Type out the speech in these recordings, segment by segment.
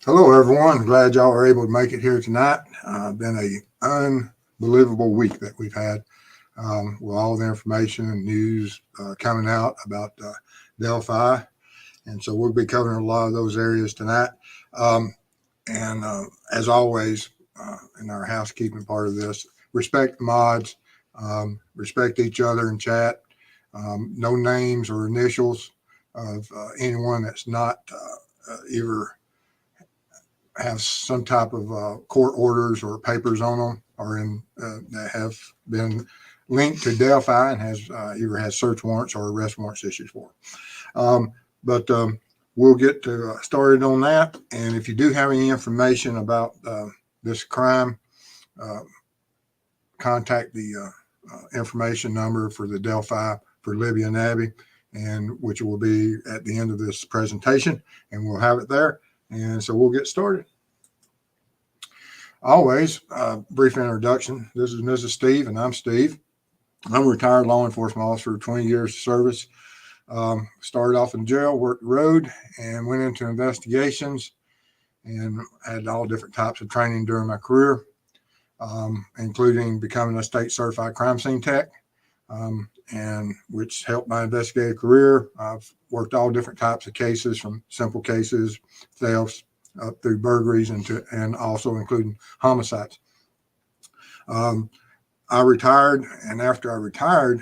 Hello, everyone. Glad y'all are able to make it here tonight. Been a unbelievable week that we've had with all the information and news coming out about Delphi, and so we'll be covering a lot of those areas tonight. And as always, in our housekeeping part of this, respect the mods, respect each other in chat. No names or initials of anyone that's not either have some type of court orders or papers on them, or in that have been linked to Delphi and has either has search warrants or arrest warrants issued for. But we'll get started on that. And if you do have any information about this crime, contact the information number for the Delphi for Libya and Abby, and which will be at the end of this presentation, and we'll have it there. And so we'll get started. Always, brief introduction. This is Mrs. Steve, and I'm Steve. I'm a retired law enforcement officer, 20 years of service. Started off in jail, worked the road, and went into investigations, and had all different types of training during my career, including becoming a state certified crime scene tech, and which helped my investigative career. I've worked all different types of cases, from simple cases, thefts, up through burglaries, and also including homicides. I retired, and after I retired,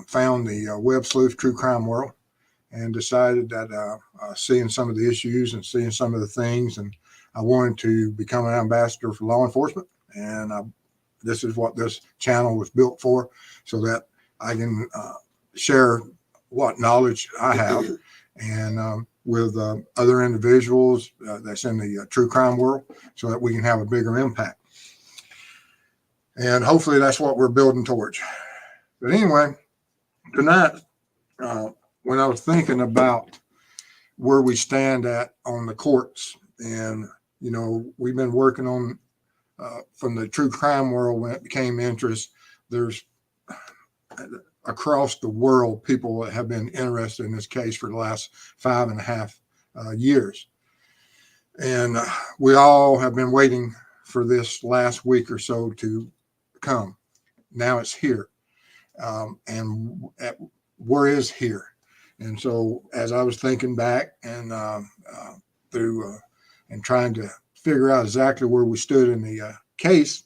found the web sleuth True Crime World, and decided that seeing some of the issues and seeing some of the things, and I wanted to become an ambassador for law enforcement. And this is what this channel was built for, so that I can share what knowledge I have, and with other individuals that's in the true crime world, so that we can have a bigger impact. And hopefully that's what we're building towards. But anyway, tonight, when I was thinking about where we stand at on the courts, and, we've been working on, from the true crime world, when it became interest, there's across the world people that have been interested in this case for the last 5.5 years. And we all have been waiting for this last week or so to come. Now it's here. And where is here? And so as I was thinking back and through and trying to figure out exactly where we stood in the case,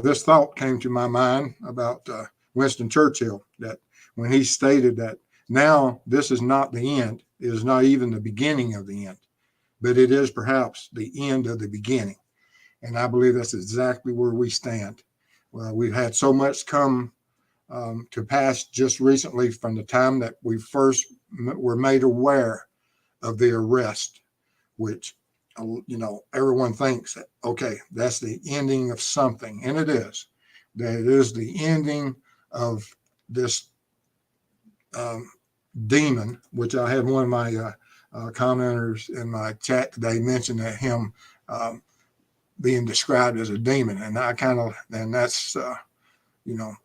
this thought came to my mind about Winston Churchill, that when he stated that now this is not the end, it is not even the beginning of the end, but it is perhaps the end of the beginning. And I believe that's exactly where we stand. Well, we've had so much come to pass just recently, from the time that we first were made aware of the arrest, which, everyone thinks that, okay, that's the ending of something. And it is. That it is the ending of this demon, which I had one of my commenters in my chat today mention that him being described as a demon. And and that's, a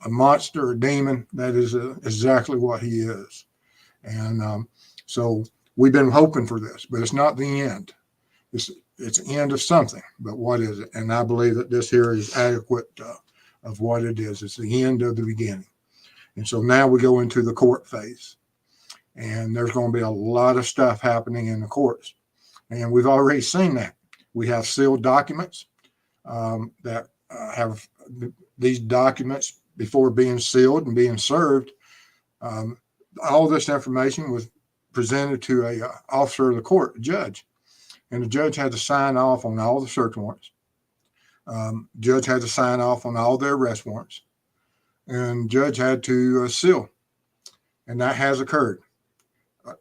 monster, a demon. That is exactly what he is. And so we've been hoping for this, but it's not the end. It's the end of something, but what is it? And I believe that this here is adequate of what it is. It's the end of the beginning. And so now we go into the court phase, and there's going to be a lot of stuff happening in the courts. And we've already seen that. We have sealed documents that have these documents, before being sealed and being served. All this information was presented to a officer of the court, a judge, and the judge had to sign off on all the search warrants. Judge had to sign off on all their arrest warrants, and judge had to seal. And that has occurred.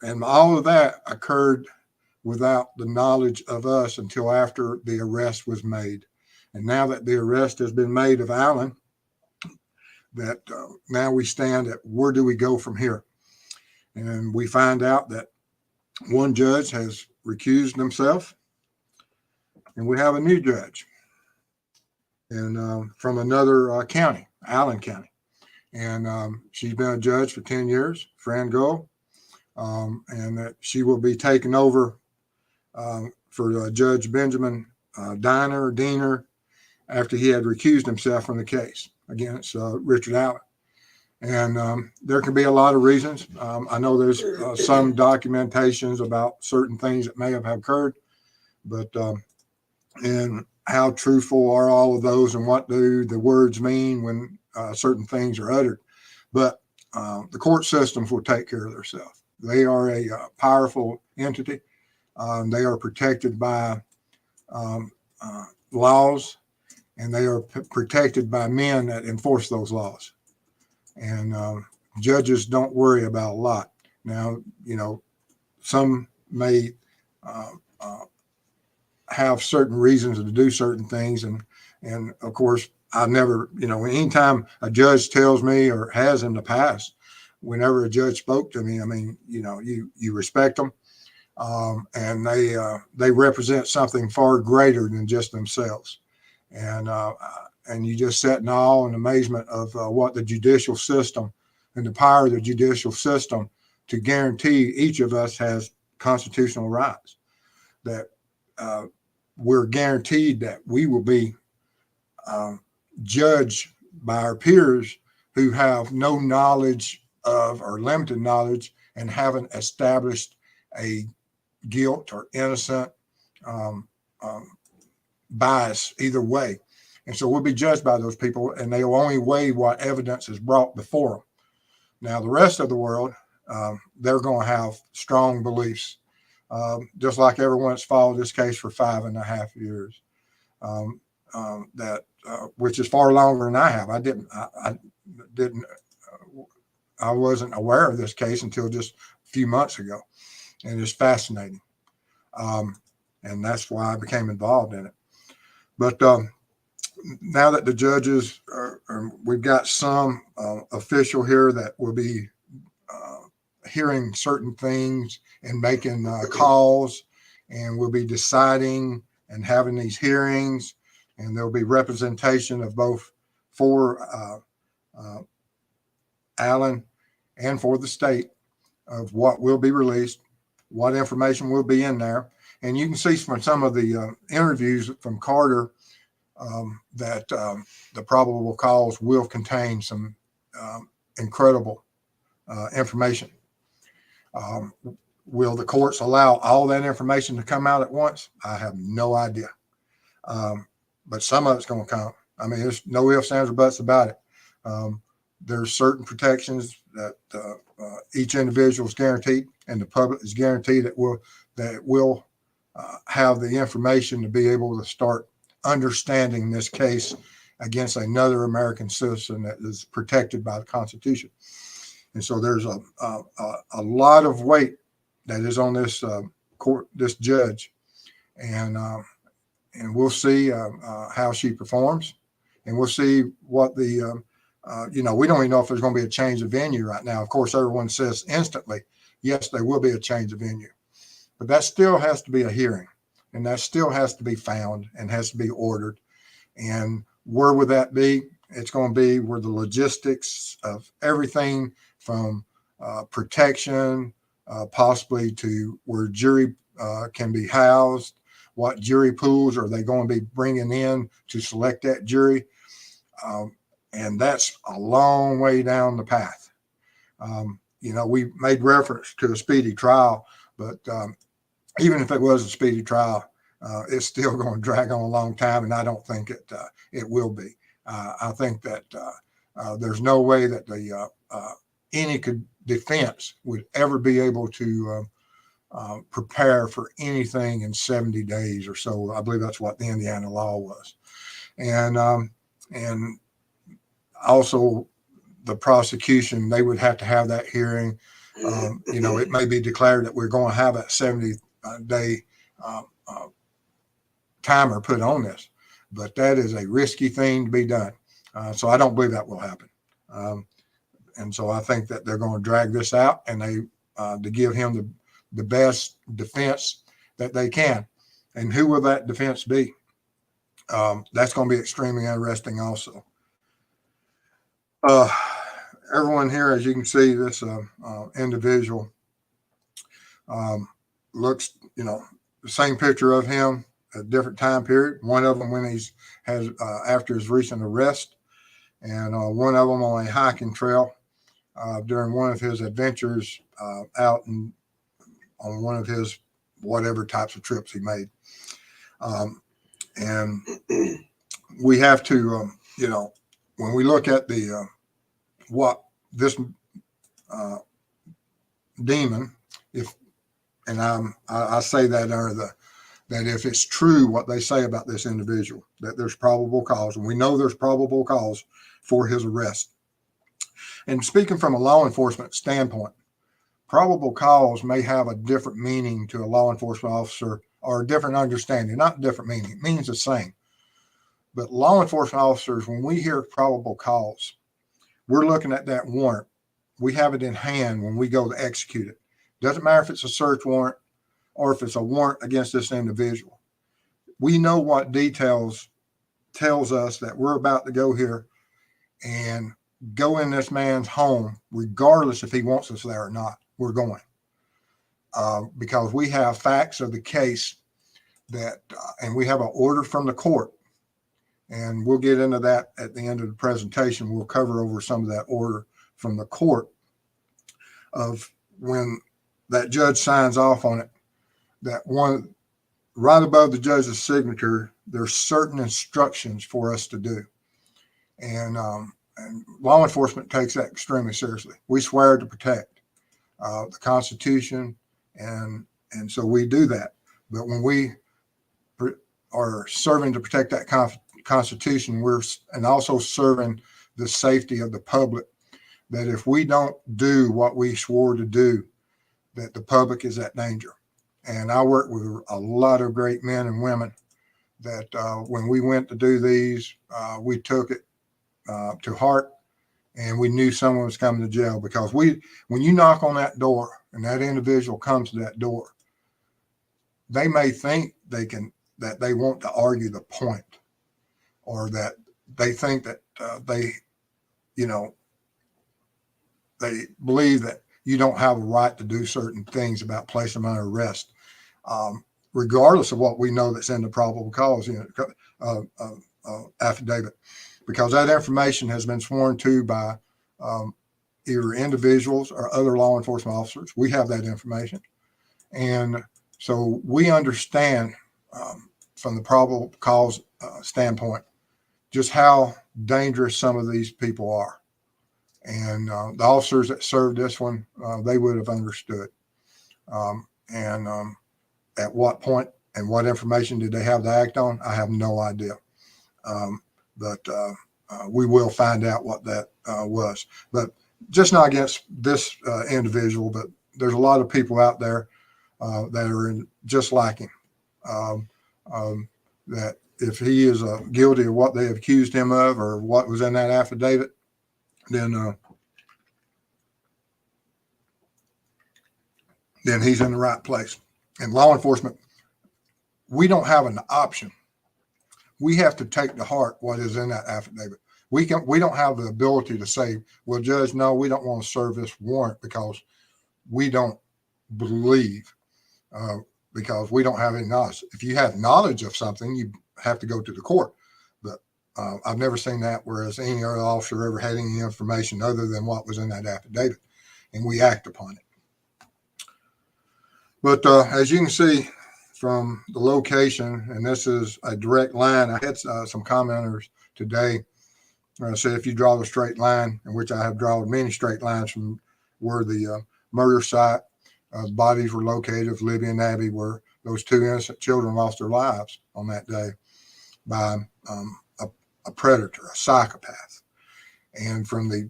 And all of that occurred without the knowledge of us until after the arrest was made. And now that the arrest has been made of Allen, that now we stand at, where do we go from here? And we find out that one judge has recused himself, and we have a new judge, and from another county, Allen County. And she's been a judge for 10 years, Fran Go, and that she will be taking over for Judge Benjamin Diener after he had recused himself from the case against Richard Allen. And there can be a lot of reasons. I know there's some documentations about certain things that may have occurred, but and how truthful are all of those, and what do the words mean when certain things are uttered. But the court systems will take care of themselves. They are a powerful entity. They are protected by laws, and they are protected by men that enforce those laws. And judges don't worry about a lot. Now, some may have certain reasons to do certain things. And of course, I never, anytime a judge tells me, or has in the past, whenever a judge spoke to me, I mean, you respect them. And they represent something far greater than just themselves. And you just sit in awe and amazement of what the judicial system and the power of the judicial system to guarantee each of us has constitutional rights, that we're guaranteed that we will be judged by our peers who have no knowledge of, or limited knowledge, and haven't established a guilt or innocent bias either way. And so we'll be judged by those people, and they will only weigh what evidence is brought before them. Now, the rest of the world, they're going to have strong beliefs, just like everyone that's followed this case for 5.5 years, which is far longer than I have. I wasn't aware of this case until just a few months ago, and it's fascinating. And that's why I became involved in it. But now that the judges we've got some official here that will be hearing certain things and making calls, and we'll be deciding and having these hearings, and there'll be representation of both for Allen and for the state of what will be released, what information will be in there. And you can see from some of the interviews from Carter that the probable cause will contain some incredible information. Will the courts allow all that information to come out at once? I have no idea. But some of it's going to come. I mean, there's no ifs, ands, or buts about it. There's certain protections that each individual is guaranteed, and the public is guaranteed that it will have the information to be able to start understanding this case against another American citizen that is protected by the Constitution. And so there's a lot of weight that is on this this judge, and we'll see how she performs, and we'll see what the we don't even know if there's going to be a change of venue right now. Of course, everyone says instantly, yes, there will be a change of venue, but that still has to be a hearing, and that still has to be found and has to be ordered. And where would that be? It's going to be where the logistics of everything from protection, possibly to where jury can be housed, what jury pools are they going to be bringing in to select that jury. And that's a long way down the path. We made reference to a speedy trial, but even if it was a speedy trial, it's still going to drag on a long time, and I don't think it will be. I think that there's no way that any defense would ever be able to prepare for anything in 70 days or so. I believe that's what the Indiana law was, and also the prosecution, they would have to have that hearing. It may be declared that we're going to have a 70-day timer put on this, but that is a risky thing to be done. So I don't believe that will happen. And so I think that they're going to drag this out, and to give him the best defense that they can. And who will that defense be? That's going to be extremely interesting also. Everyone here, as you can see, this individual looks, the same picture of him at a different time period. One of them when he's has after his recent arrest, and one of them on a hiking trail during one of his adventures out on one of his whatever types of trips he made. And we have to, when we look at the what this demon, I say that under that if it's true what they say about this individual, that there's probable cause, and we know there's probable cause for his arrest. And speaking from a law enforcement standpoint, probable cause may have a different meaning to a law enforcement officer or a different understanding, not different meaning, it means the same. But law enforcement officers, when we hear probable cause, we're looking at that warrant. We have it in hand when we go to execute it. Doesn't matter if it's a search warrant or if it's a warrant against this individual. We know what details tells us that we're about to go here and go in this man's home, regardless if he wants us there or not. We're going because we have facts of the case that, and we have an order from the court, and we'll get into that at the end of the presentation. We'll cover over some of that order from the court of when that judge signs off on it. That one right above the judge's signature, there's certain instructions for us to do, and law enforcement takes that extremely seriously. We swear to protect the Constitution, and so we do that. But when we are serving to protect that Constitution, we're and also serving the safety of the public. That if we don't do what we swore to do, that the public is at danger. And I work with a lot of great men and women that when we went to do these, we took it to heart, and we knew someone was coming to jail, because when you knock on that door and that individual comes to that door, they may think that they want to argue the point, or that they think that they believe that you don't have a right to do certain things about placing them under arrest, regardless of what we know that's in the probable cause affidavit, because that information has been sworn to by either individuals or other law enforcement officers. We have that information. And so we understand from the probable cause standpoint just how dangerous some of these people are. And the officers that served this one, they would have understood. At what point and what information did they have to act on? I have no idea. But we will find out what that was. But just not against this individual, but there's a lot of people out there that are just like him. That if he is guilty of what they have accused him of or what was in that affidavit, then he's in the right place. And law enforcement, we don't have an option. We have to take to heart what is in that affidavit. We don't have the ability to say, well, Judge, no, we don't want to serve this warrant because we don't believe, because we don't have any knowledge. If you have knowledge of something, you have to go to the court. But I've never seen that, whereas any other officer ever had any information other than what was in that affidavit, and we act upon it. But as you can see from the location, and this is a direct line, I had some commenters today say if you draw the straight line, in which I have drawn many straight lines from where the murder site, bodies were located of Libby and Abby, where those two innocent children lost their lives on that day by a predator, a psychopath. And from the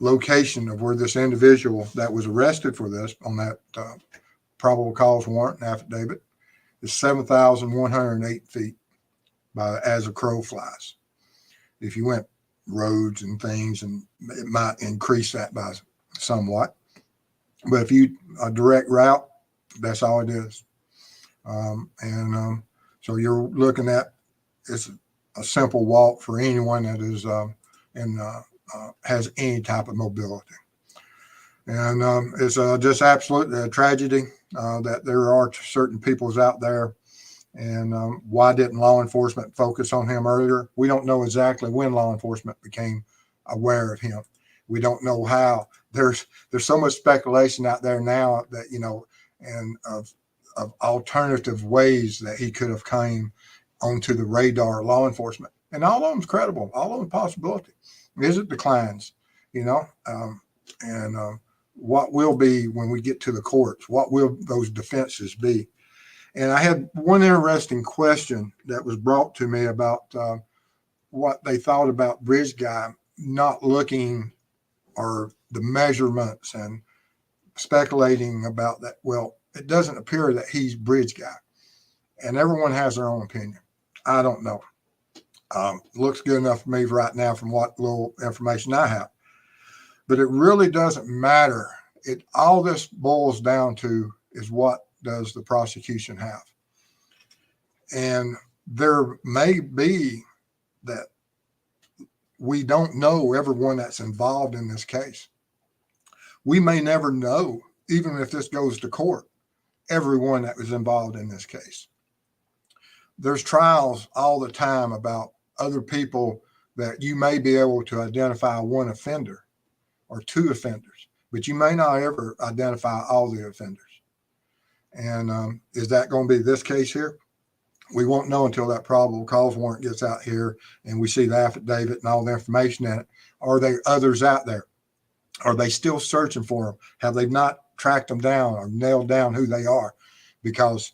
location of where this individual that was arrested for this on that probable cause warrant and affidavit is 7,108 feet as a crow flies. If you went roads and things, and it might increase that by somewhat, but if you a direct route, that's all it is. So you're looking at, it's a simple walk for anyone that is has any type of mobility. And it's just absolutely a tragedy. that there are certain peoples out there. And why didn't law enforcement focus on him earlier? We don't know exactly when law enforcement became aware of him. We don't know how. There's so much speculation out there now that, and of alternative ways that he could have came onto the radar of law enforcement. And all of them's credible. All of them possibility. As it declines, and what will be when we get to the courts? What will those defenses be? And I had one interesting question that was brought to me about what they thought about Bridge Guy not looking, or the measurements, and speculating about that. Well, it doesn't appear that he's Bridge Guy, and everyone has their own opinion. I don't know. Looks good enough for me right now from what little information I have. But it really doesn't matter. All this boils down to is, what does the prosecution have? And there may be that we don't know everyone that's involved in this case. We may never know, even if this goes to court, everyone that was involved in this case. There's trials all the time about other people that you may be able to identify one offender or two offenders, but you may not ever identify all the offenders. And is that going to be this case here? We won't know until that probable cause warrant gets out here and we see the affidavit and all the information in it. Are there others out there? Are they still searching for them? Have they not tracked them down or nailed down who they are? Because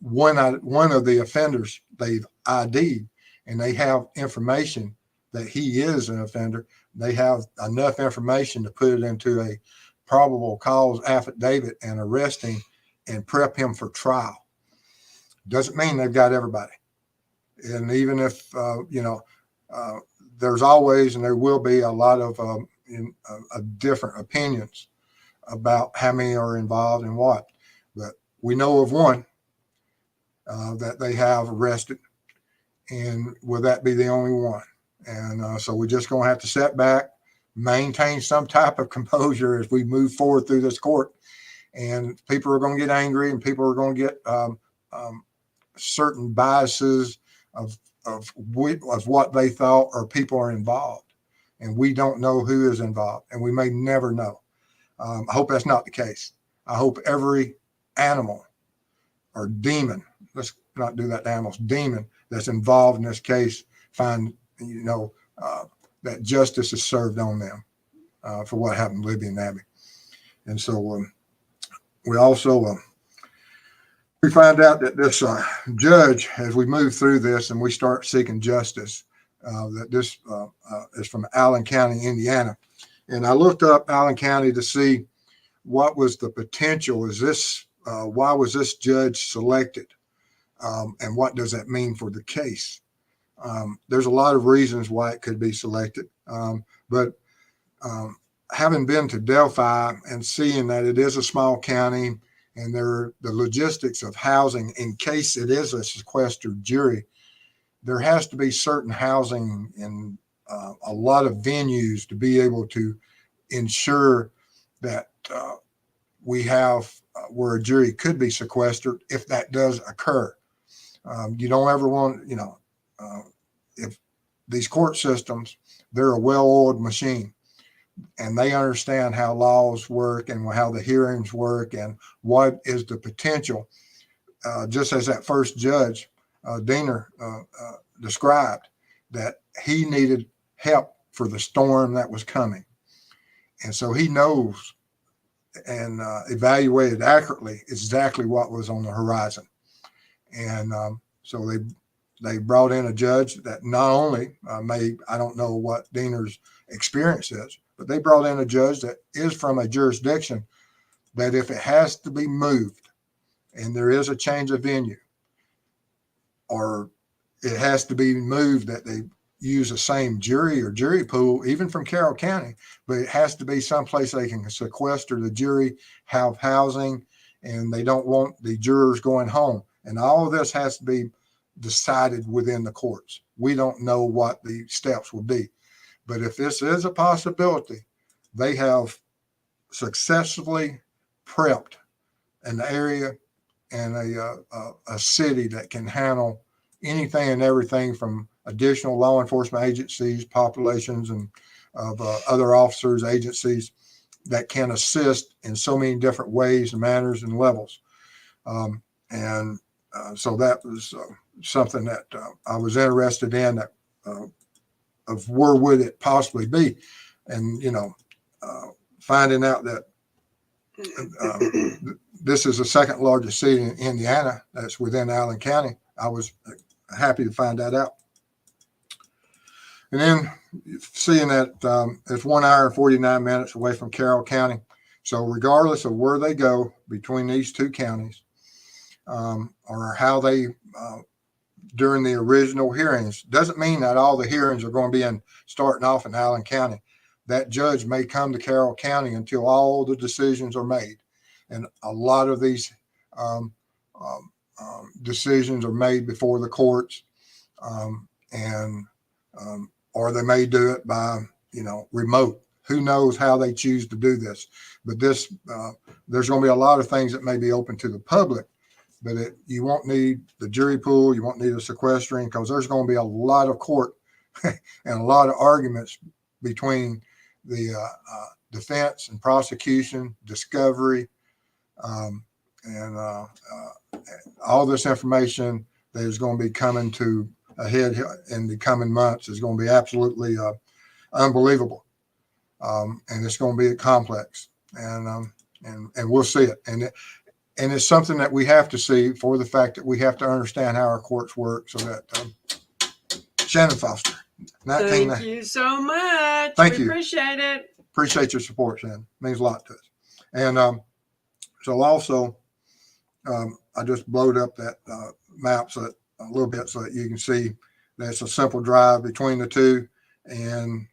one of the offenders they've ID'd, and they have information that he is an offender. They have enough information to put it into a probable cause affidavit and arrest him and prep him for trial. Doesn't mean they've got everybody. And even if, there's always, and there will be, a lot of different opinions about how many are involved and what. But we know of one that they have arrested. And will that be the only one? And so we're just going to have to sit back, maintain some type of composure as we move forward through this court. And people are going to get angry, and people are going to get certain biases of what they thought, or people are involved. And we don't know who is involved, and we may never know. I hope that's not the case. I hope every animal or demon, let's not do that to animals, demon that's involved in this case, find, that justice is served on them for what happened to Libby and Abby. And so we also, we find out that this judge, as we move through this and we start seeking justice, that this is from Allen County, Indiana. And I looked up Allen County to see what was the potential. Why was this judge selected? And what does that mean for the case? There's a lot of reasons why it could be selected. But having been to Delphi and seeing that it is a small county, and the logistics of housing, in case it is a sequestered jury, there has to be certain housing and a lot of venues to be able to ensure that we have where a jury could be sequestered if that does occur. You don't ever want, if these court systems, they're a well-oiled machine, and they understand how laws work and how the hearings work and what is the potential. Just as that first judge, Diener, described, that he needed help for the storm that was coming. And so he knows and evaluated accurately exactly what was on the horizon. And so they brought in a judge that not only I don't know what Diener's experience is, but they brought in a judge that is from a jurisdiction that if it has to be moved and there is a change of venue, or it has to be moved that they use the same jury or jury pool, even from Carroll County, but it has to be someplace they can sequester the jury, have housing, and they don't want the jurors going home. And all of this has to be decided within the courts. We don't know what the steps will be. But if this is a possibility, they have successfully prepped an area and a city that can handle anything and everything from additional law enforcement agencies, populations, and of other officers, agencies that can assist in so many different ways and manners and levels. And so that was something that I was interested in, that of where would it possibly be. And, finding out that this is the second largest city in Indiana that's within Allen County, I was happy to find that out. And then seeing that it's 1 hour and 49 minutes away from Carroll County. So regardless of where they go between these two counties, or how they, during the original hearings, doesn't mean that all the hearings are going to be starting off in Allen County. That judge may come to Carroll County until all the decisions are made. And a lot of these decisions are made before the courts, or they may do it by, remote. Who knows how they choose to do this? But there's going to be a lot of things that may be open to the public, but you won't need the jury pool. You won't need a sequestering, because there's going to be a lot of court and a lot of arguments between the defense and prosecution, discovery, and all this information that is going to be coming to a head in the coming months is going to be absolutely unbelievable. And it's going to be complex, and we'll see it. And it's something that we have to see, for the fact that we have to understand how our courts work. So that Shannon Foster. Thank you so much. Thank you. Appreciate it. Appreciate your support, Shannon. It means a lot to us. And so also, I just blowed up that map a little bit so that you can see that it's a simple drive between the two, and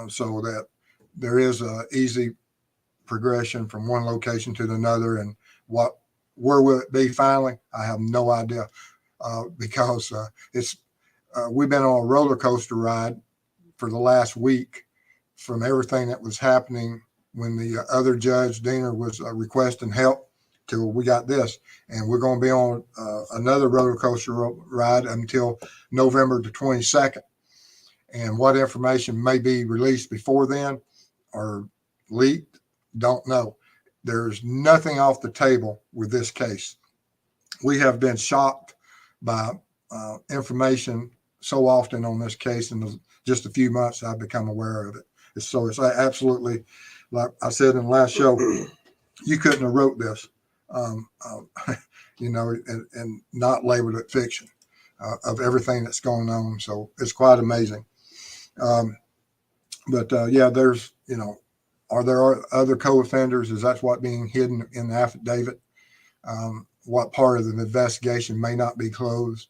so that there is a easy progression from one location to another. And where will it be finally? I have no idea, because we've been on a roller coaster ride for the last week, from everything that was happening when the other judge, Diener, was requesting help, till we got this. And we're going to be on another roller coaster ride until November the 22nd. And what information may be released before then or leaked, don't know. There's nothing off the table with this case. We have been shocked by information so often on this case in just a few months. I've become aware of it. It's absolutely, like I said in the last show, you couldn't have wrote this, and not labeled it fiction, of everything that's going on. So it's quite amazing. There's, are there other co-offenders? Is that what's being hidden in the affidavit? What part of the investigation may not be closed?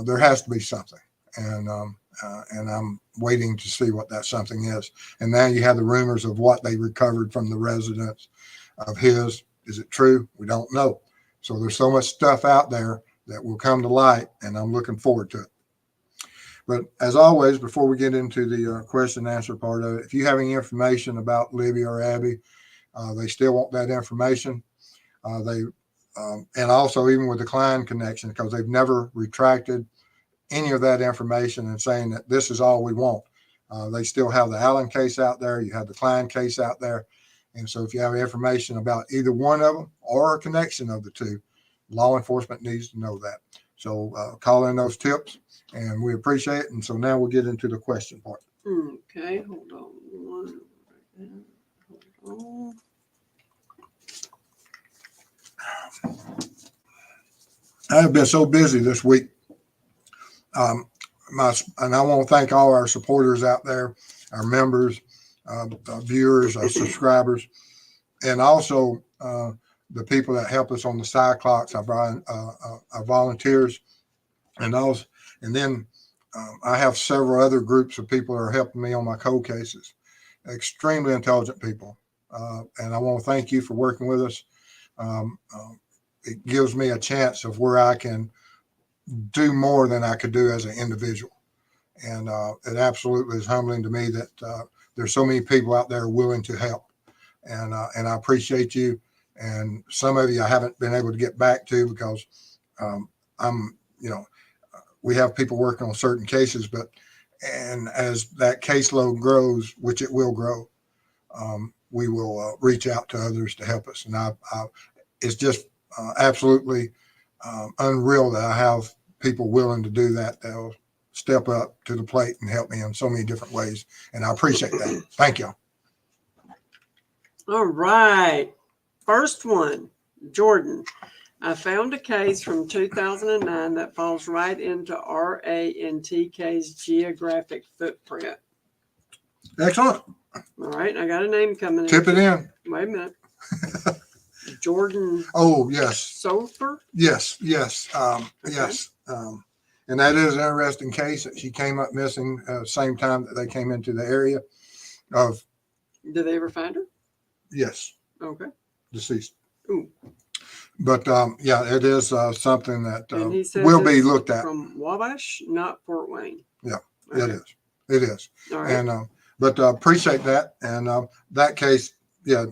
There has to be something. And I'm waiting to see what that something is. And now you have the rumors of what they recovered from the residence of his. Is it true? We don't know. So there's so much stuff out there that will come to light, and I'm looking forward to it. But as always, before we get into the question and answer part of it, if you have any information about Libby or Abby, they still want that information. And also even with the Klein connection, because they've never retracted any of that information and saying that this is all we want. They still have the Allen case out there. You have the Klein case out there. And so if you have information about either one of them or a connection of the two, law enforcement needs to know that. So call in those tips, and we appreciate it. And so now we'll get into the question part. Okay, hold on. I have been so busy this week. And I want to thank all our supporters out there, our members, viewers, our subscribers, and also the people that help us on the side clocks, our volunteers, and then I have several other groups of people that are helping me on my cold cases. Extremely intelligent people, and I want to thank you for working with us. It gives me a chance of where I can do more than I could do as an individual. And it absolutely is humbling to me that there's so many people out there willing to help. And I appreciate you. And some of you I haven't been able to get back to because we have people working on certain cases, and as that caseload grows, which it will grow, we will reach out to others to help us. And it's just absolutely unreal that I have people willing to do that. They'll step up to the plate and help me in so many different ways. And I appreciate that. Thank you. All right. First one, Jordan. I found a case from 2009 that falls right into RA and TK's geographic footprint. Excellent. All right. I got a name coming in. Tip it in. Wait a minute. Jordan. Oh, yes. Sofer? Yes. Okay. Yes. And that is an interesting case that she came up missing same time that they came into the area of. Did they ever find her? Yes. Okay. Deceased. Ooh. But yeah, it is something that will be looked at. From Wabash, not Fort Wayne. Yeah, okay. It is. All right. And but appreciate that. And that case, yeah,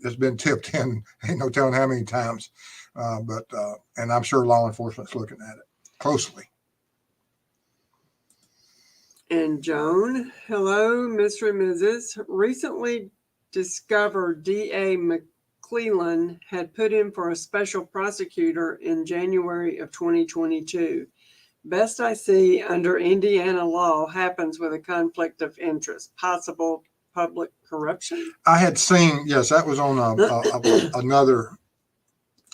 it's been tipped in. Ain't no telling how many times. But and I'm sure law enforcement's looking at it closely. And Joan, hello, Mr. and Mrs. Recently discovered D.A. McClellan had put in for a special prosecutor in January of 2022. Best I see, under Indiana law, happens with a conflict of interest, possible public corruption. I had seen, yes, that was on another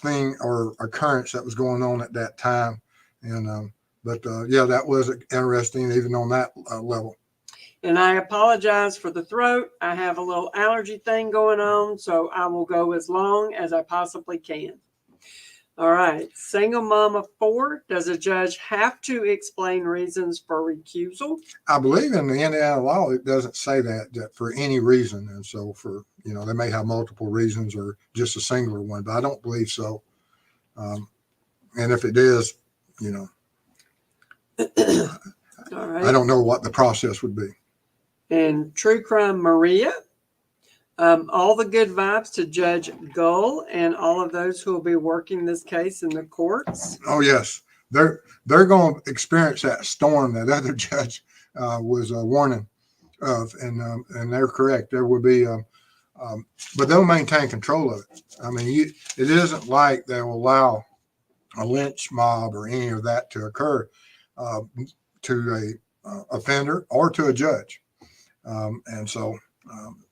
thing or occurrence that was going on at that time. And but yeah, that was interesting, even on that level. And I apologize for the throat. I have a little allergy thing going on, so I will go as long as I possibly can. All right. Single mama 4. Does a judge have to explain reasons for recusal? I believe in the Indiana law, it doesn't say that for any reason. And so they may have multiple reasons or just a singular one, but I don't believe so. And if it is, All right. I don't know what the process would be. And True Crime Maria. All the good vibes to Judge Gull and all of those who will be working this case in the courts. Oh, yes. They're going to experience that storm that other judge was warning of. And they're correct. There will be, but they'll maintain control of it. I mean, it isn't like they will allow a lynch mob or any of that to occur to a offender or to a judge. And so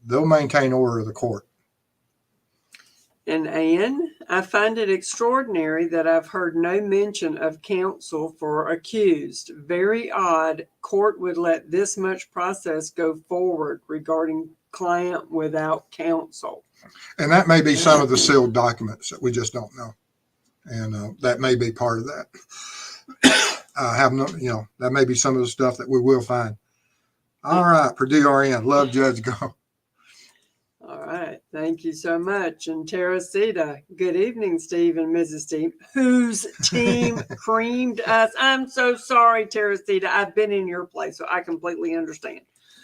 they'll maintain order of the court. And Anne, I find it extraordinary that I've heard no mention of counsel for accused. Very odd. Court would let this much process go forward regarding client without counsel. And that may be some of the sealed documents that we just don't know. And that may be part of that. That may be some of the stuff that we will find. All right, Purdue RN, love Judge Go. All right, thank you so much. And Teresita, good evening, Steve and Mrs. Steve, whose team creamed us. I'm so sorry, Teresita. I've been in your place, so I completely understand.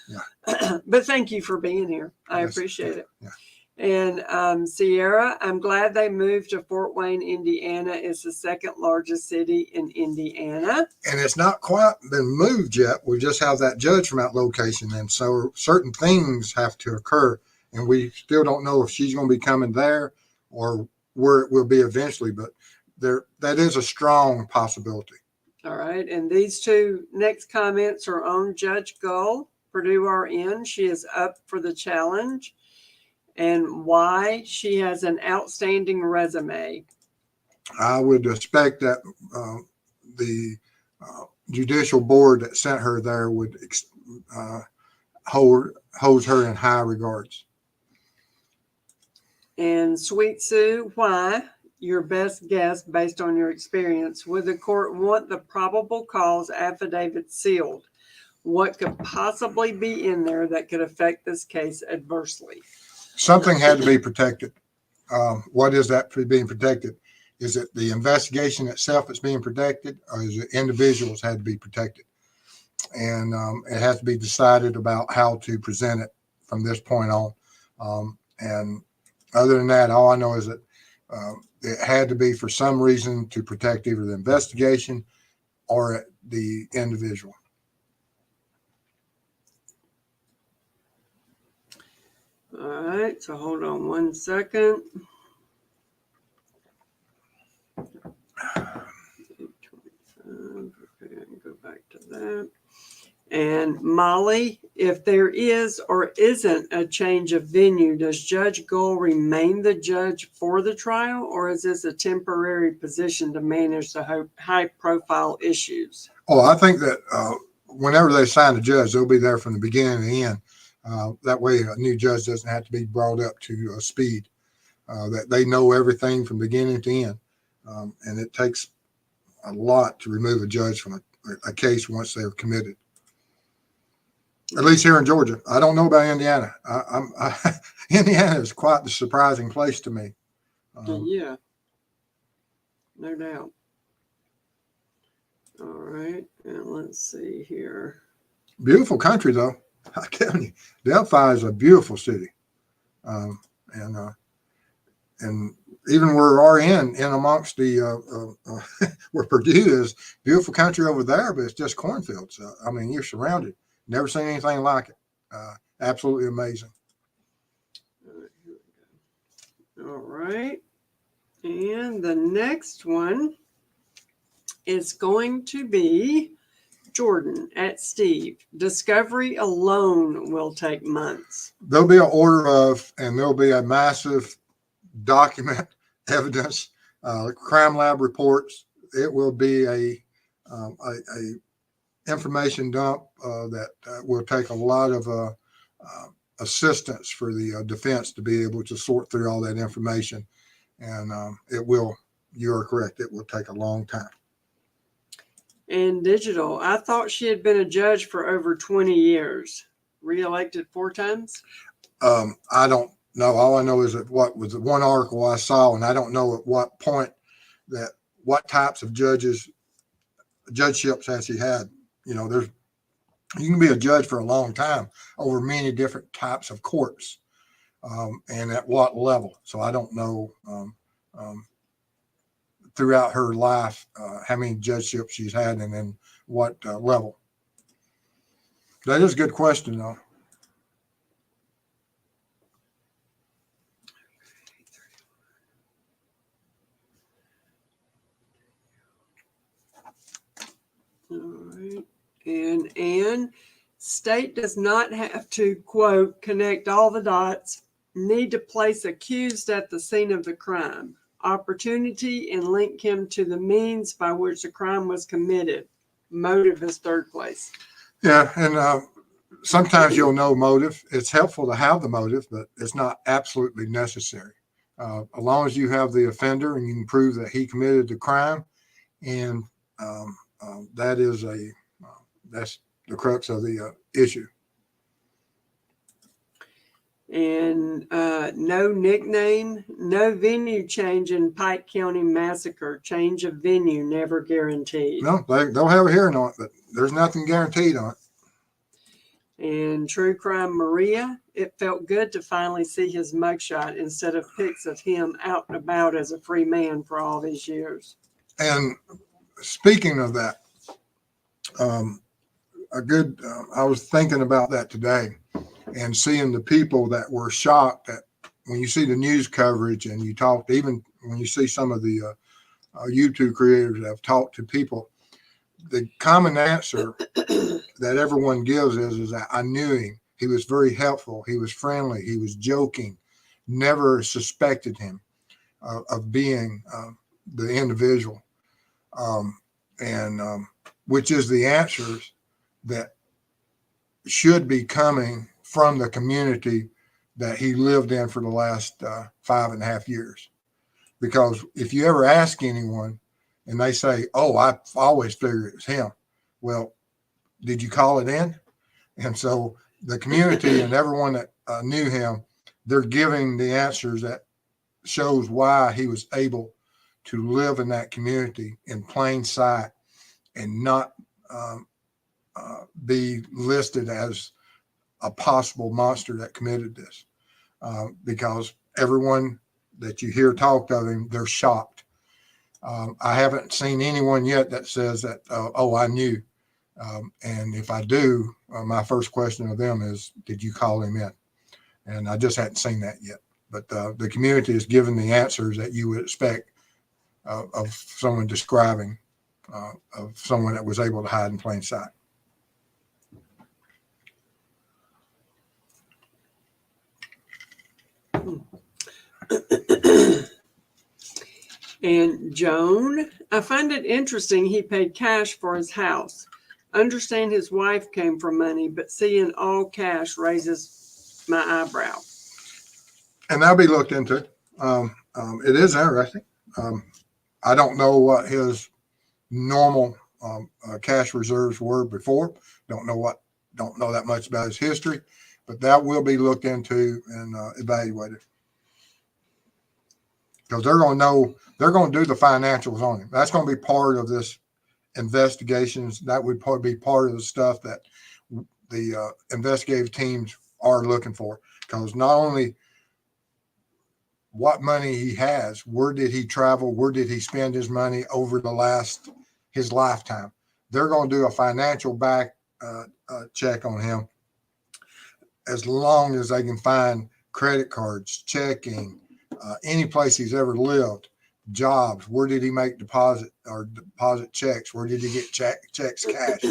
Yeah. But thank you for being here. I appreciate it. Yeah. And Sierra, I'm glad they moved to Fort Wayne, Indiana. It's the second largest city in Indiana. And it's not quite been moved yet. We just have that judge from that location. And so certain things have to occur. And we still don't know if she's going to be coming there or where it will be eventually. But that is a strong possibility. All right. And these two next comments are on Judge Gull, Purdue RN. She is up for the challenge. And why she has an outstanding resume. I would expect that the judicial board that sent her there would hold her in high regards. And Sweet Sue, why? Your best guess based on your experience. Would the court want the probable cause affidavit sealed? What could possibly be in there that could affect this case adversely? Something had to be protected. What is that being protected? Is it the investigation itself that's being protected, or is it individuals had to be protected? And it has to be decided about how to present it from this point on. And other than that, all I know is that It had to be for some reason to protect either the investigation or the individual. All right, so hold on 1 second. Okay, go back to that. And Molly, if there is or isn't a change of venue, does Judge Gull remain the judge for the trial, or is this a temporary position to manage the high-profile issues? Oh, I think that whenever they assign a judge, they'll be there from the beginning to the end. That way, a new judge doesn't have to be brought up to speed. That they know everything from beginning to end, and it takes a lot to remove a judge from a case once they're committed. At least here in Georgia. I don't know about Indiana. Indiana is quite the surprising place to me. Yeah, no doubt. All right, and let's see here. Beautiful country, though. I tell you, Delphi is a beautiful city, and even where RN in amongst the where Purdue is, beautiful country over there, but it's just cornfields. I mean, you're surrounded. Never seen anything like it. Absolutely amazing. All right, and the next one is going to be Jordan at Steve. Discovery alone will take months. There'll be an order of, and there'll be a massive document evidence, crime lab reports. It will be a information dump that will take a lot of assistance for the defense to be able to sort through all that information. And it will, you are correct, it will take a long time. And digital, I thought she had been a judge for over 20 years. Reelected 4 times? I don't know. All I know is that what was the one article I saw, and I don't know at what point what types of judgeships has she had. You know, you can be a judge for a long time over many different types of courts, and at what level. So I don't know throughout her life how many judgeships she's had and then what level. That is a good question, though. All right. And state does not have to, quote, connect all the dots, need to place accused at the scene of the crime, opportunity, and link him to the means by which the crime was committed. Motive is third place. Yeah, and sometimes you'll know motive. It's helpful to have the motive, but it's not absolutely necessary. As long as you have the offender and you can prove that he committed the crime, and that's the crux of the issue. And no nickname, no venue change in Pike County massacre. Change of venue never guaranteed. No, they'll have a hearing on it, but there's nothing guaranteed on it. And True Crime Maria, it felt good to finally see his mugshot instead of pics of him out and about as a free man for all these years. And speaking of that, I was thinking about that today and seeing the people that were shocked that when you see the news coverage and you talk, even when you see some of the YouTube creators that have talked to people, the common answer that everyone gives is that I knew him. He was very helpful. He was friendly. He was joking. Never suspected him of being the individual. Which is the answers that should be coming from the community that he lived in for the last 5.5 years. Because if you ever ask anyone and they say, oh, I always figured it was him. Well, did you call it in? And so the community and everyone that knew him, they're giving the answers that shows why he was able to live in that community in plain sight and not be listed as a possible monster that committed this, because everyone that you hear talked of him, they're shocked. I haven't seen anyone yet that says that, oh, I knew. And if I do, my first question of them is, did you call him in? And I just hadn't seen that yet. But the community is giving the answers that you would expect of someone describing of someone that was able to hide in plain sight. And Joan, I find it interesting he paid cash for his house. Understand his wife came from money, but seeing all cash raises my eyebrow. And that'll be looked into. It is interesting. I don't know what his normal cash reserves were before. Don't know that much about his history, but that will be looked into and evaluated. Because they're going to do the financials on him. That's going to be part of this investigations. That would probably be part of the stuff that the investigative teams are looking for. Because not only what money he has, where did he travel, where did he spend his money over his lifetime. They're going to do a financial back check on him, as long as they can find credit cards, checking, any place he's ever lived, jobs, where did he make deposit checks, where did he get checks cash,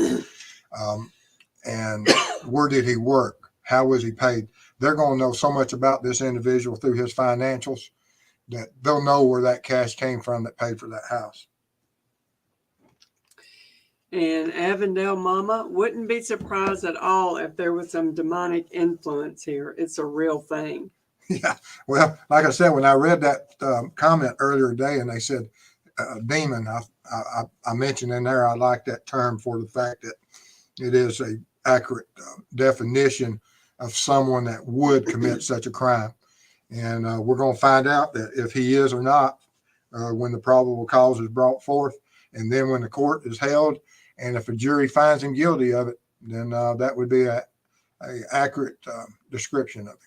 and where did he work, how was he paid. They're going to know so much about this individual through his financials that they'll know where that cash came from that paid for that house. And Avondale Mama, wouldn't be surprised at all if there was some demonic influence here. It's a real thing. Yeah. Well, like I said, when I read that comment earlier today and they said demon, I mentioned in there, I like that term for the fact that it is a accurate definition of someone that would commit such a crime. And we're going to find out that if he is or not when the probable cause is brought forth, and then when the court is held, and if a jury finds him guilty of it, then that would be a accurate description of him.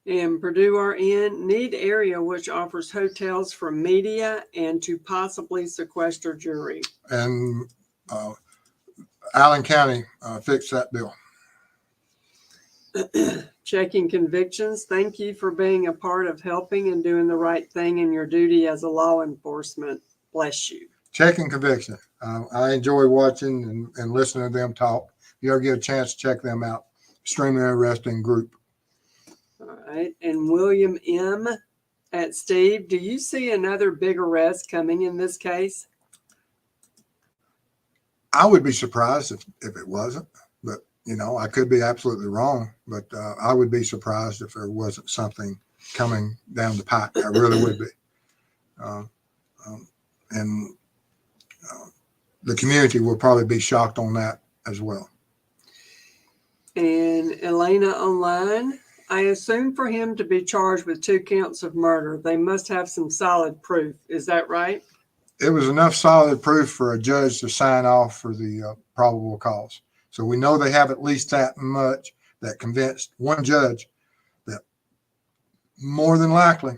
And Purdue RN, need area which offers hotels for media and to possibly sequester jury. And Allen County fixed that bill. Checking convictions. Thank you for being a part of helping and doing the right thing in your duty as a law enforcement. Bless you. Checking conviction. I enjoy watching and listening to them talk. If you ever get a chance to check them out, extremely interesting group. All right. And William M. at Steve, do you see another big arrest coming in this case? I would be surprised if it wasn't, but I could be absolutely wrong, but I would be surprised if there wasn't something coming down the pike. I really would be. And the community will probably be shocked on that as well. And Elena online, I assume for him to be charged with 2 counts of murder, they must have some solid proof. Is that right? It was enough solid proof for a judge to sign off for the probable cause. So we know they have at least that much that convinced one judge that more than likely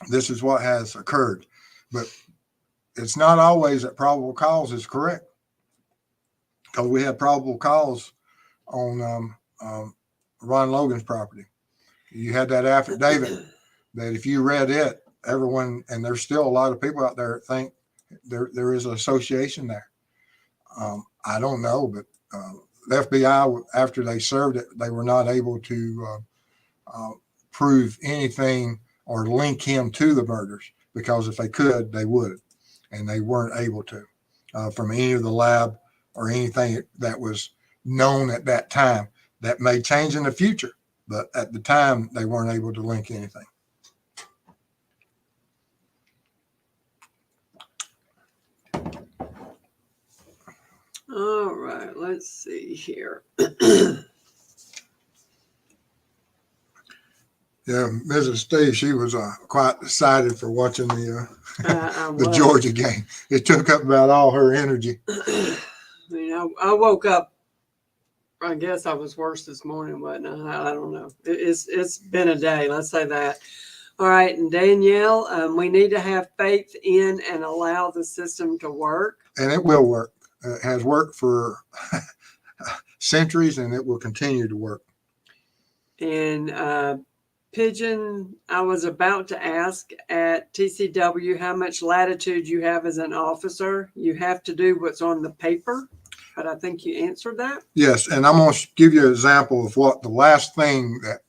this is what has occurred. But it's not always that probable cause is correct, because we had probable cause on Ron Logan's property. You had that affidavit that if you read it, everyone, and there's still a lot of people out there that think there is an association there. I don't know, but the FBI, after they served it, they were not able to prove anything or link him to the murders, because if they could, they would, and they weren't able to from any of the lab or anything that was known at that time. That may change in the future, but at the time they weren't able to link anything. All right, let's see here. Yeah, Mrs. Steve, she was quite excited for watching the I Georgia game. It took up about all her energy. I woke up I guess I was worse this morning, wasn't I? I don't know. It's been a day. Let's say that. All right, and Danielle, we need to have faith in and allow the system to work. And it will work. It has worked for centuries, and it will continue to work. And Pigeon, I was about to ask at TCW how much latitude you have as an officer. You have to do what's on the paper, but I think you answered that. Yes, and I'm going to give you an example of what the last thing that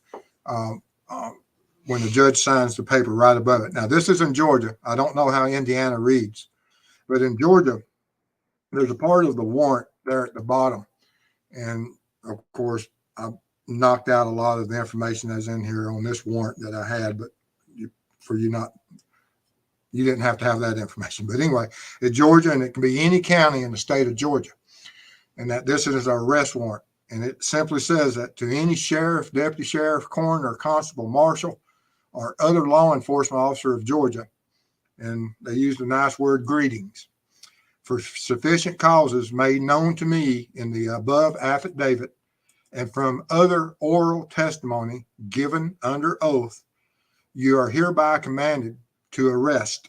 when the judge signs the paper right above it. Now, this is in Georgia. I don't know how Indiana reads, but in Georgia, there's a part of the warrant there at the bottom. And of course, I knocked out a lot of the information that's in here on this warrant that I had, but you didn't have to have that information. But anyway, it's Georgia, and it can be any county in the state of Georgia. And that this is our arrest warrant. And it simply says that to any sheriff, deputy sheriff, coroner, constable, marshal, or other law enforcement officer of Georgia, and they use the nice word greetings, for sufficient causes made known to me in the above affidavit and from other oral testimony given under oath, you are hereby commanded to arrest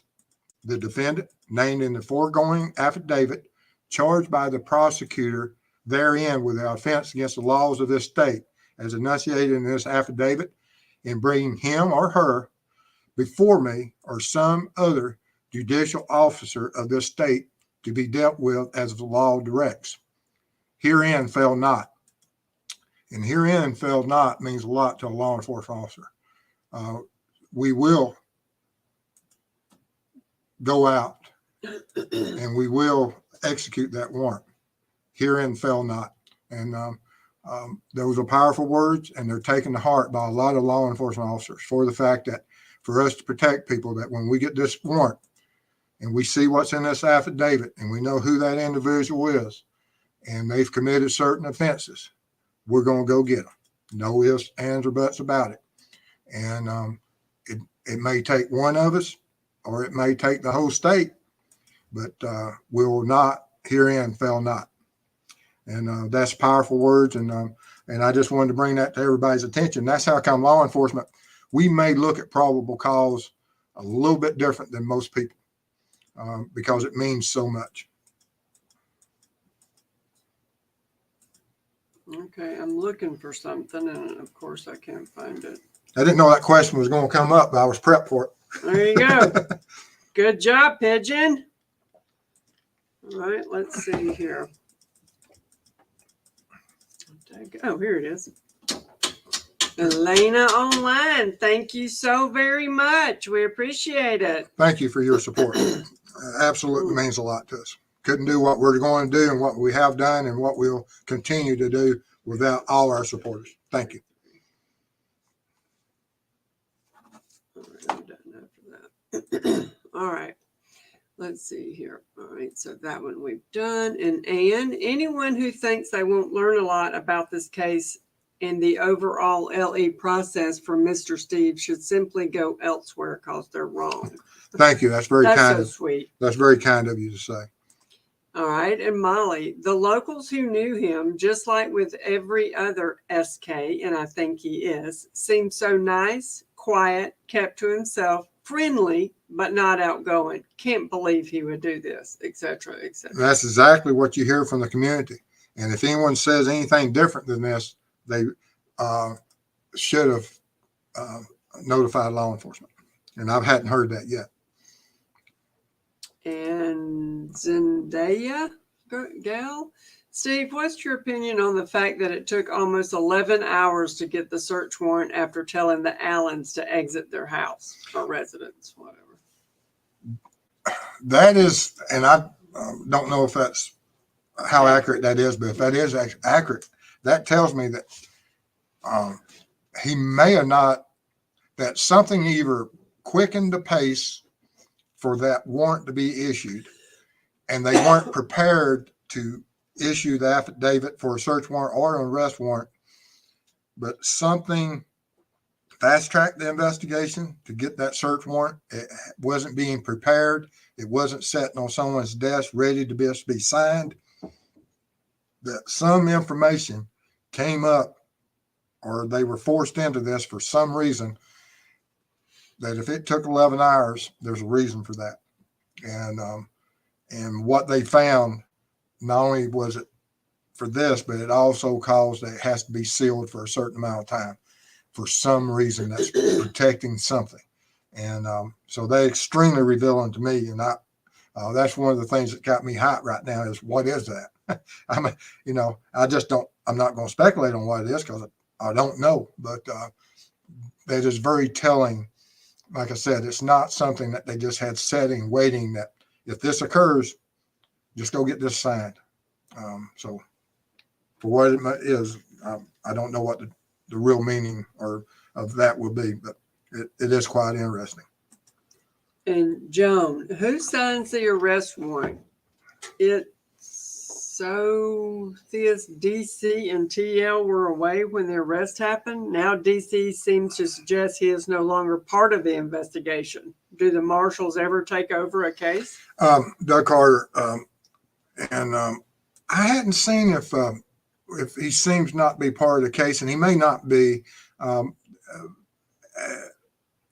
the defendant named in the foregoing affidavit, charged by the prosecutor therein with the offense against the laws of this state, as enunciated in this affidavit, in bringing him or her before me or some other judicial officer of this state to be dealt with as the law directs. Herein fail not. And herein fail not means a lot to a law enforcement officer. We will go out and we will execute that warrant. Herein fail not. And those are powerful words, and they're taken to heart by a lot of law enforcement officers for the fact that for us to protect people, that when we get this warrant and we see what's in this affidavit and we know who that individual is and they've committed certain offenses, we're going to go get them. No ifs, ands, or buts about it. And it may take one of us or it may take the whole state, but we will not, herein fail not. And that's powerful words. And I just wanted to bring that to everybody's attention. That's how come law enforcement, we may look at probable cause a little bit different than most people because it means so much. Okay, I'm looking for something, and of course I can't find it. I didn't know that question was going to come up, but I was prepped for it. There you go. Good job, Pigeon. All right, let's see here. Oh, here it is. Elena Online, thank you so very much. We appreciate it. Thank you for your support. Absolutely means a lot to us. Couldn't do what we're going to do and what we have done and what we'll continue to do without all our supporters. Thank you. All right, I'm done after that. All right. Let's see here. All right, so that one we've done. And anyone who thinks they won't learn a lot about this case and the overall LE process from Mr. Steve should simply go elsewhere because they're wrong. Thank you. That's very kind. That's so sweet. That's very kind of you to say. All right, and Molly, the locals who knew him, just like with every other SK, and I think he is, seemed so nice, quiet, kept to himself, friendly, but not outgoing. Can't believe he would do this, etc., etc. That's exactly what you hear from the community. And if anyone says anything different than this, they should have notified law enforcement. And I hadn't heard that yet. And Zendaya gal, Steve, what's your opinion on the fact that it took almost 11 hours to get the search warrant after telling the Allens to exit their house or residence, whatever? That is, and I don't know if that's how accurate that is, but if that is accurate, that tells me that he may have not, that something either quickened the pace for that warrant to be issued, and they weren't prepared to issue the affidavit for a search warrant or an arrest warrant, but something fast-tracked the investigation to get that search warrant. It wasn't being prepared. It wasn't sitting on someone's desk ready to be signed. That some information came up or they were forced into this for some reason, that if it took 11 hours, there's a reason for that. And what they found, not only was it for this, but it also caused that it has to be sealed for a certain amount of time for some reason that's protecting something. And so they're extremely revealing to me. And that's one of the things that got me hot right now is, what is that? I'm not going to speculate on what it is because I don't know, but that is very telling. Like I said, it's not something that they just had setting, waiting that if this occurs, just go get this signed. So for what it is, I don't know what the real meaning of that will be, but it is quite interesting. And Joan, who signs the arrest warrant? So this DC and TL were away when the arrest happened. Now DC seems to suggest he is no longer part of the investigation. Do the marshals ever take over a case? Doug Carter, and I hadn't seen if he seems not to be part of the case, and he may not be.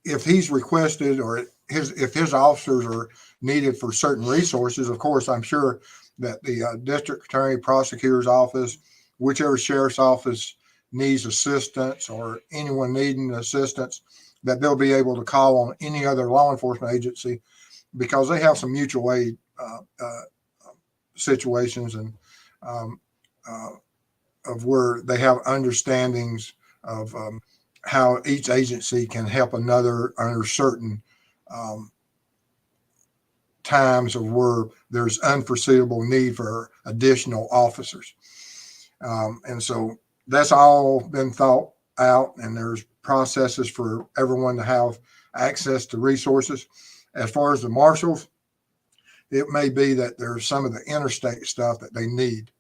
If he's requested or if his officers are needed for certain resources, of course, I'm sure that the district attorney, prosecutor's office, whichever sheriff's office needs assistance or anyone needing assistance, that they'll be able to call on any other law enforcement agency because they have some mutual aid situations and of where they have understandings of how each agency can help another under certain times of where there's unforeseeable need for additional officers. And so that's all been thought out, and there's processes for everyone to have access to resources. As far as the marshals, it may be that there's some of the interstate stuff that they need.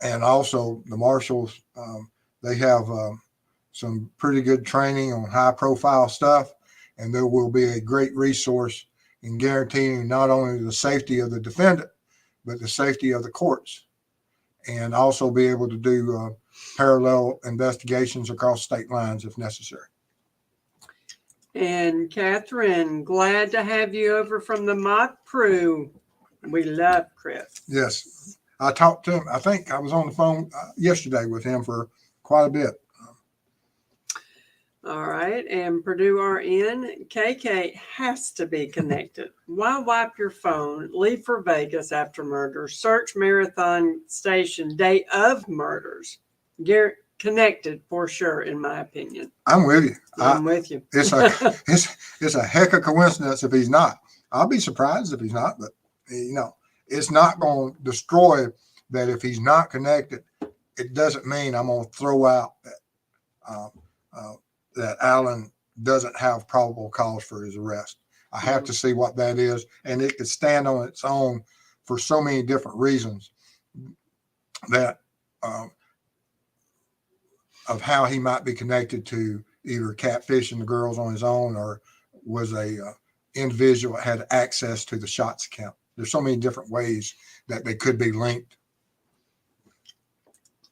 And also the marshals, they have some pretty good training on high profile stuff, and there will be a great resource in guaranteeing not only the safety of the defendant, but the safety of the courts, and also be able to do parallel investigations across state lines if necessary. And Catherine, glad to have you over from the mock crew. We love Chris. Yes. I talked to him. I think I was on the phone yesterday with him for quite a bit. All right. And Purdue RN, KK has to be connected. Why wipe your phone, leave for Vegas after murder, search Marathon Station day of murders? Connected for sure, in my opinion. I'm with you. I'm with you. It's a heck of a coincidence if he's not. I'll be surprised if he's not, but it's not going to destroy that if he's not connected. It doesn't mean I'm going to throw out that Allen doesn't have probable cause for his arrest. I have to see what that is, and it could stand on its own for so many different reasons that of how he might be connected to either catfishing the girls on his own or was a individual that had access to the shots account. There's so many different ways that they could be linked.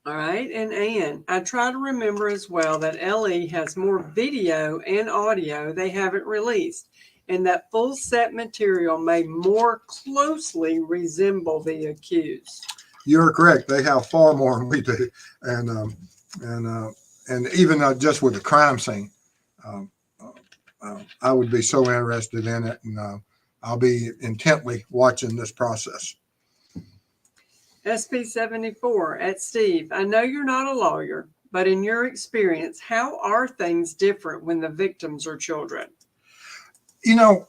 All right. And Ann, I try to remember as well that LE has more video and audio they haven't released, and that full set material may more closely resemble the accused. You're correct. They have far more than we do. And even just with the crime scene, I would be so interested in it, and I'll be intently watching this process. SP 74 at Steve. I know you're not a lawyer, but in your experience, how are things different when the victims are children? They'll,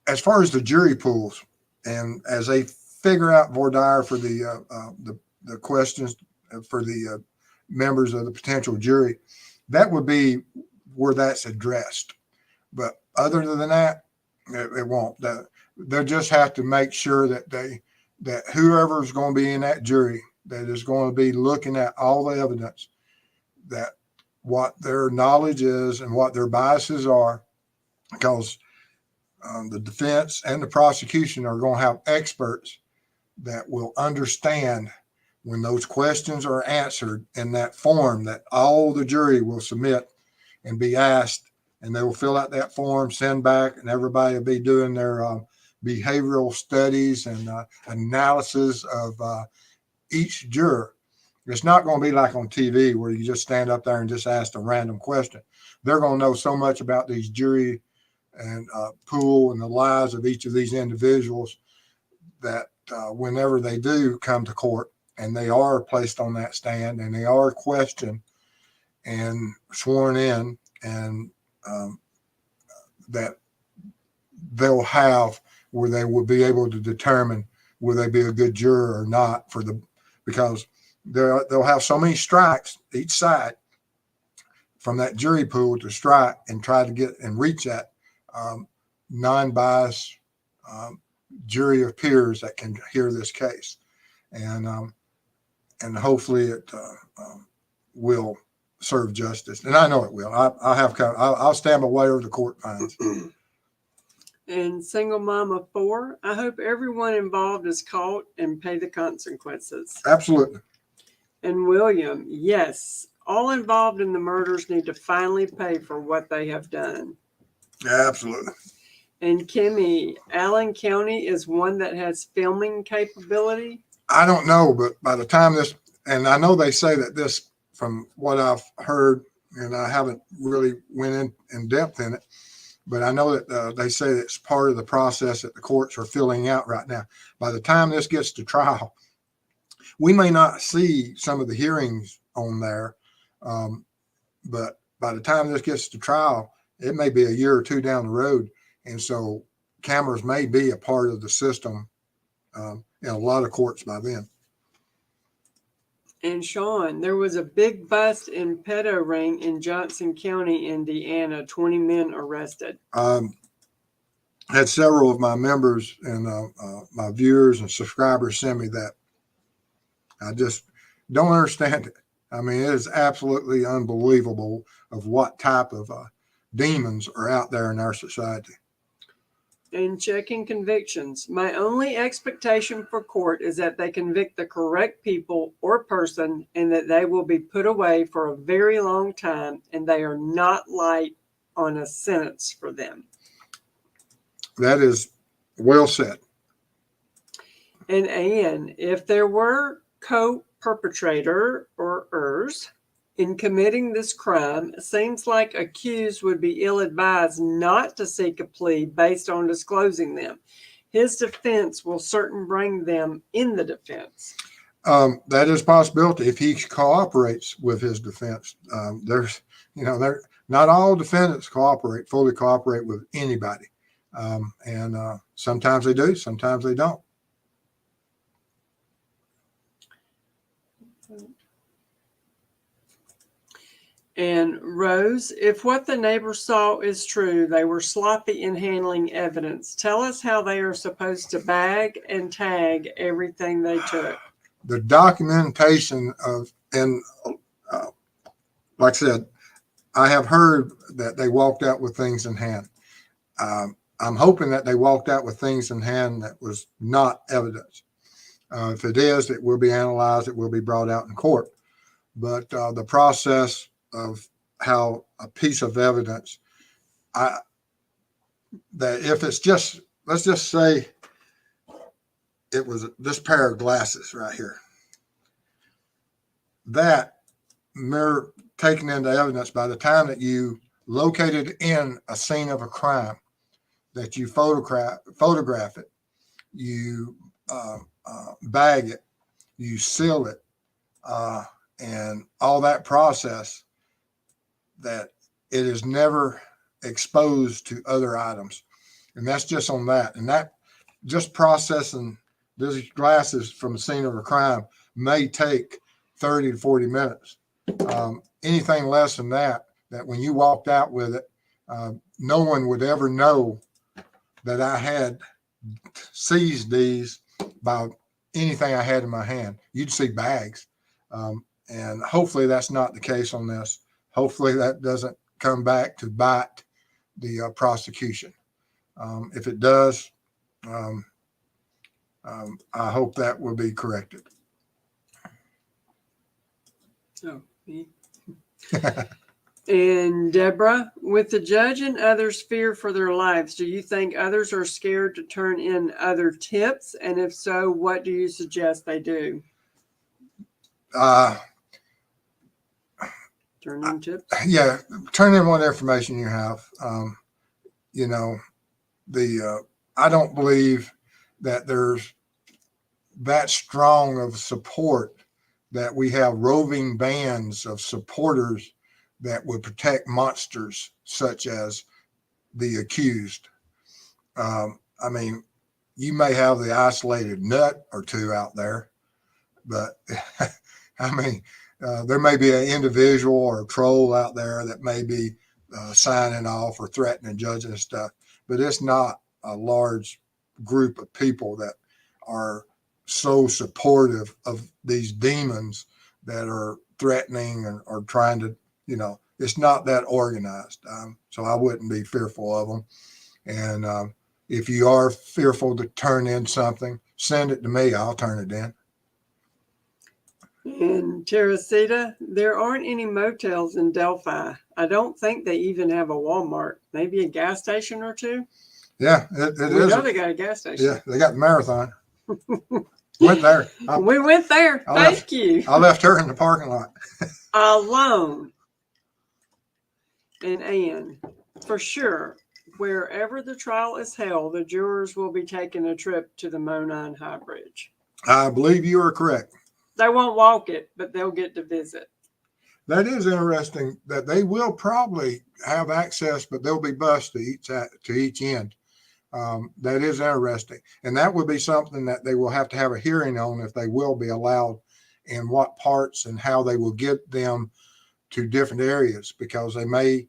as far as the jury pools, and as they figure out voir dire for the questions for the members of the potential jury, that would be where that's addressed. But other than that, it won't. They'll just have to make sure that whoever's going to be in that jury, that is going to be looking at all the evidence, that what their knowledge is and what their biases are, because the defense and the prosecution are going to have experts that will understand when those questions are answered in that form that all the jury will submit and be asked, and they will fill out that form, send back, and everybody will be doing their behavioral studies and analysis of each juror. It's not going to be like on TV where you just stand up there and just ask a random question. They're going to know so much about these jury and pool and the lives of each of these individuals that whenever they do come to court and they are placed on that stand and they are questioned and sworn in, and that they'll have where they will be able to determine will they be a good juror or not because they'll have so many strikes each side from that jury pool to strike and try to get and reach that non-biased jury of peers that can hear this case, and hopefully it will serve justice, and I know it will. I'll stand by whatever the court finds. And single mom of 4, I hope everyone involved is caught and pay the consequences. Absolutely. And William, yes, all involved in the murders need to finally pay for what they have done. Absolutely. And Kimmy, Allen County is one that has filming capability? I don't know, but by the time this, and I know they say that this, from what I've heard, and I haven't really went in depth in it, but I know that they say that it's part of the process that the courts are filling out right now. By the time this gets to trial, we may not see some of the hearings on there, but by the time this gets to trial, it may be a year or two down the road. And so cameras may be a part of the system in a lot of courts by then. And Sean, there was a big bust in pedo ring in Johnson County, Indiana, 20 men arrested. Had several of my members and my viewers and subscribers send me that. I just don't understand it. I mean, it is absolutely unbelievable of what type of demons are out there in our society. And checking convictions. My only expectation for court is that they convict the correct people or person and that they will be put away for a very long time and they are not light on a sentence for them. That is well said. And Anne, if there were co-perpetrator or ers in committing this crime, it seems like accused would be ill-advised not to seek a plea based on disclosing them. His defense will certainly bring them in the defense. That is a possibility if he cooperates with his defense. Not all defendants fully cooperate with anybody. And sometimes they do, sometimes they don't. And Rose, if what the neighbors saw is true, they were sloppy in handling evidence. Tell us how they are supposed to bag and tag everything they took. The documentation like I said, I have heard that they walked out with things in hand. I'm hoping that they walked out with things in hand that was not evidence. If it is, it will be analyzed. It will be brought out in court. But the process of how a piece of evidence, that if it's just, let's just say it was this pair of glasses right here, that mere taken into evidence, by the time that you located in a scene of a crime, that you photograph it, you bag it, you seal it, and all that process, that it is never exposed to other items. And that's just on that. And that just processing these glasses from the scene of a crime may take 30 to 40 minutes. Anything less than that when you walked out with it, no one would ever know that I had seized these by anything I had in my hand. You'd see bags. And hopefully that's not the case on this. Hopefully that doesn't come back to bite the prosecution. If it does, I hope that will be corrected. Oh, me. And Deborah, with the judge and others fear for their lives, do you think others are scared to turn in other tips? And if so, what do you suggest they do? Turn in tips? Yeah, turn in what information you have. You know, I don't believe that there's that strong of support that we have roving bands of supporters that would protect monsters such as the accused. I mean, you may have the isolated nut or two out there, but I mean, there may be an individual or a troll out there that may be signing off or threatening judges and stuff, but it's not a large group of people that are so supportive of these demons that are threatening or trying to, it's not that organized. So I wouldn't be fearful of them. And if you are fearful to turn in something, send it to me. I'll turn it in. And Teresita, there aren't any motels in Delphi. I don't think they even have a Walmart. Maybe a gas station or two. Yeah, it We is. know they got a gas station. Yeah, they got the Marathon. Went there. We went there. Thank you. I left her in the parking lot. Alone. And Ann, for sure, wherever the trial is held, the jurors will be taking a trip to the Monon High Bridge. I believe you are correct. They won't walk it, but they'll get to visit. That is interesting that they will probably have access, but they'll be bused to each end. That is interesting. And that would be something that they will have to have a hearing on if they will be allowed, and what parts and how they will get them to different areas, because they may,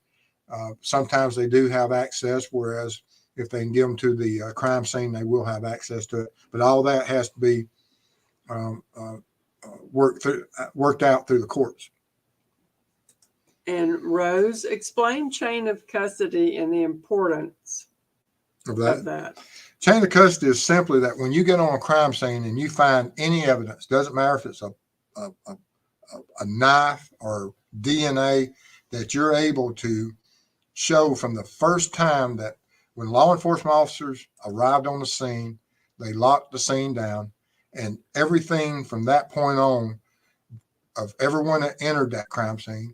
sometimes they do have access, whereas if they can give them to the crime scene, they will have access to it. But all that has to be worked out through the courts. And Rose, explain chain of custody and the importance of that. Chain of custody is simply that when you get on a crime scene and you find any evidence, doesn't matter if it's a knife or DNA, that you're able to show from the first time that when law enforcement officers arrived on the scene, they locked the scene down, and everything from that point on of everyone that entered that crime scene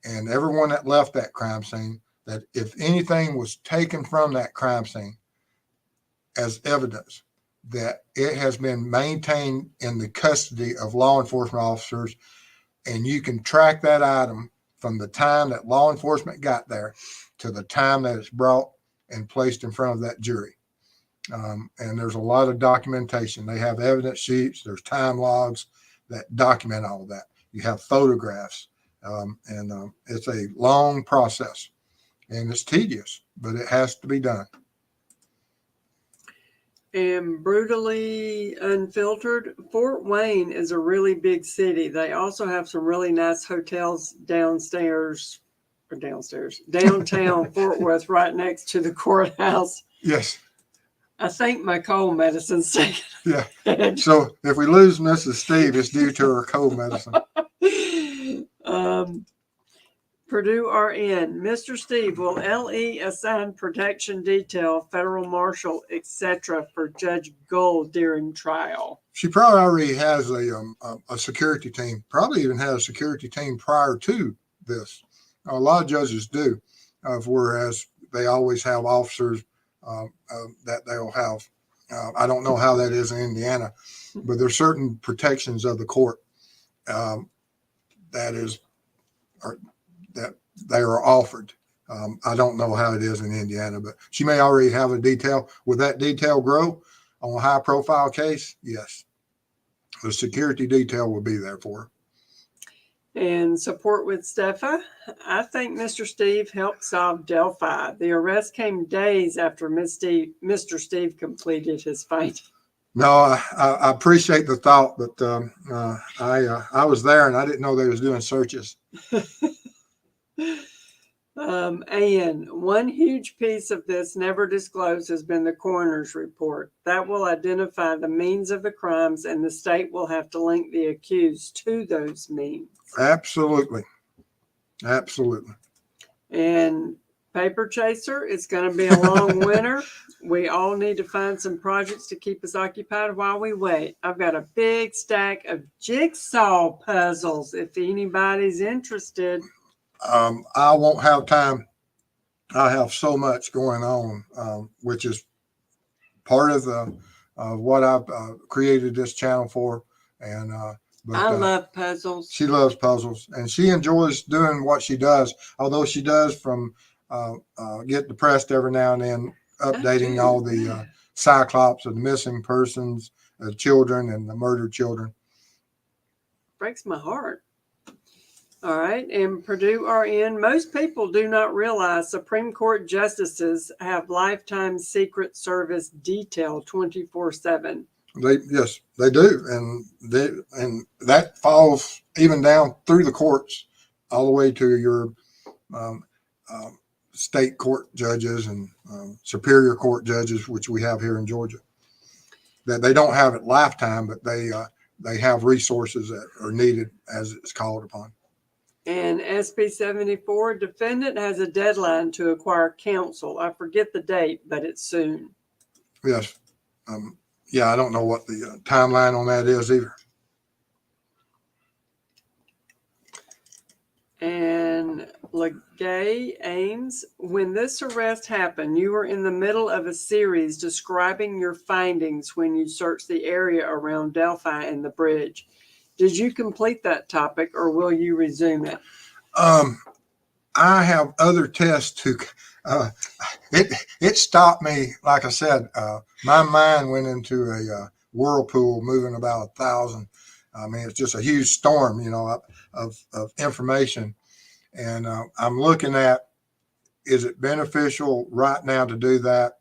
and everyone that left that crime scene, that if anything was taken from that crime scene as evidence, that it has been maintained in the custody of law enforcement officers, and you can track that item from the time that law enforcement got there to the time that it's brought and placed in front of that jury. And there's a lot of documentation. They have evidence sheets, there's time logs that document all of that. You have photographs, and it's a long process, and it's tedious, but it has to be done. And brutally unfiltered, Fort Wayne is a really big city. They also have some really nice hotels downtown Fort Worth, right next to the courthouse. Yes. I think my cold medicine's taken. Yeah. So if we lose Mrs. Steve, it's due to her cold medicine. Purdue RN, Mr. Steve, will LE assign protection detail, federal marshal, etc. for Judge Gold during trial? She probably already has a security team, probably even had a security team prior to this. A lot of judges do, whereas they always have officers that they'll have. I don't know how that is in Indiana, but there's certain protections of the court that they are offered. I don't know how it is in Indiana, but she may already have a detail. Would that detail grow on a high profile case? Yes. The security detail will be there for her. And support with Steffa. I think Mr. Steve helped solve Delphi. The arrest came days after Mr. Steve completed his fight. No, I appreciate the thought, but I was there and I didn't know they was doing searches. And one huge piece of this never disclosed has been the coroner's report. That will identify the means of the crimes, and the state will have to link the accused to those means. Absolutely. Absolutely. And Paper Chaser, it's going to be a long winter. We all need to find some projects to keep us occupied while we wait. I've got a big stack of jigsaw puzzles if anybody's interested. I won't have time. I have so much going on, which is part of the what I've created this channel for. And but I love puzzles. She loves puzzles, and she enjoys doing what she does. Although she does get depressed every now and then, updating all the cyclops of the missing persons, children, and the murdered children. Breaks my heart. All right. And Purdue RN, most people do not realize Supreme Court justices have lifetime Secret Service detail 24/7. Yes, they do. And that falls even down through the courts, all the way to your state court judges and superior court judges, which we have here in Georgia. That they don't have it lifetime, but they have resources that are needed as it's called upon. And SB 74, defendant has a deadline to acquire counsel. I forget the date, but it's soon. Yes. Yeah, I don't know what the timeline on that is either. And Legay Ames, when this arrest happened, you were in the middle of a series describing your findings when you searched the area around Delphi and the bridge. Did you complete that topic, or will you resume it? I have other tests to. It stopped me. Like I said, my mind went into a whirlpool, moving about 1,000. I mean, it's just a huge storm, of information, and I'm looking at, is it beneficial right now to do that?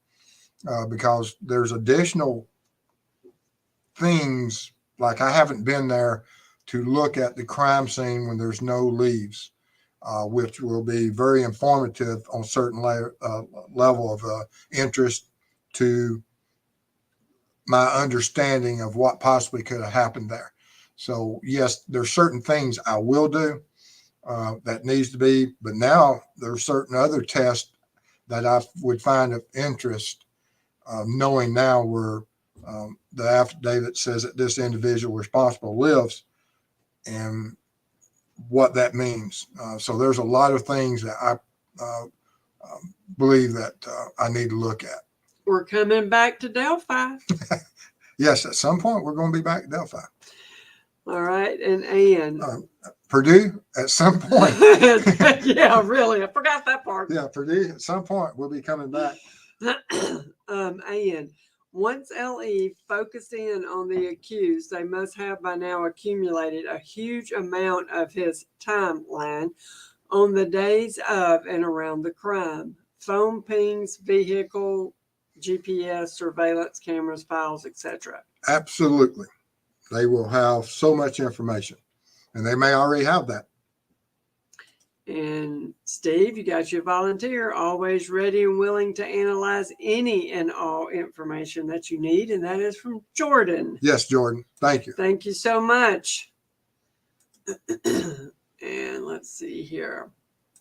Because there's additional things. Like, I haven't been there to look at the crime scene when there's no leaves, which will be very informative on certain level of interest to my understanding of what possibly could have happened there. So yes, there's certain things I will do that needs to be, but now there's certain other tests that I would find of interest, knowing now where the affidavit says that this individual responsible lives and what that means. So there's a lot of things that I believe that I need to look at. We're coming back to Delphi. Yes, at some point we're going to be back to Delphi. All right. And Ann. Purdue, at some point. Yeah, really. I forgot that part. Yeah, Purdue, at some point we'll be coming back. Ann. Once LE focused in on the accused, they must have by now accumulated a huge amount of his timeline on the days of and around the crime. Phone pings, vehicle, GPS, surveillance cameras, files, etc. Absolutely. They will have so much information, and they may already have that. And Steve, you got your volunteer, always ready and willing to analyze any and all information that you need. And that is from Jordan. Yes, Jordan. Thank you. Thank you so much. And let's see here.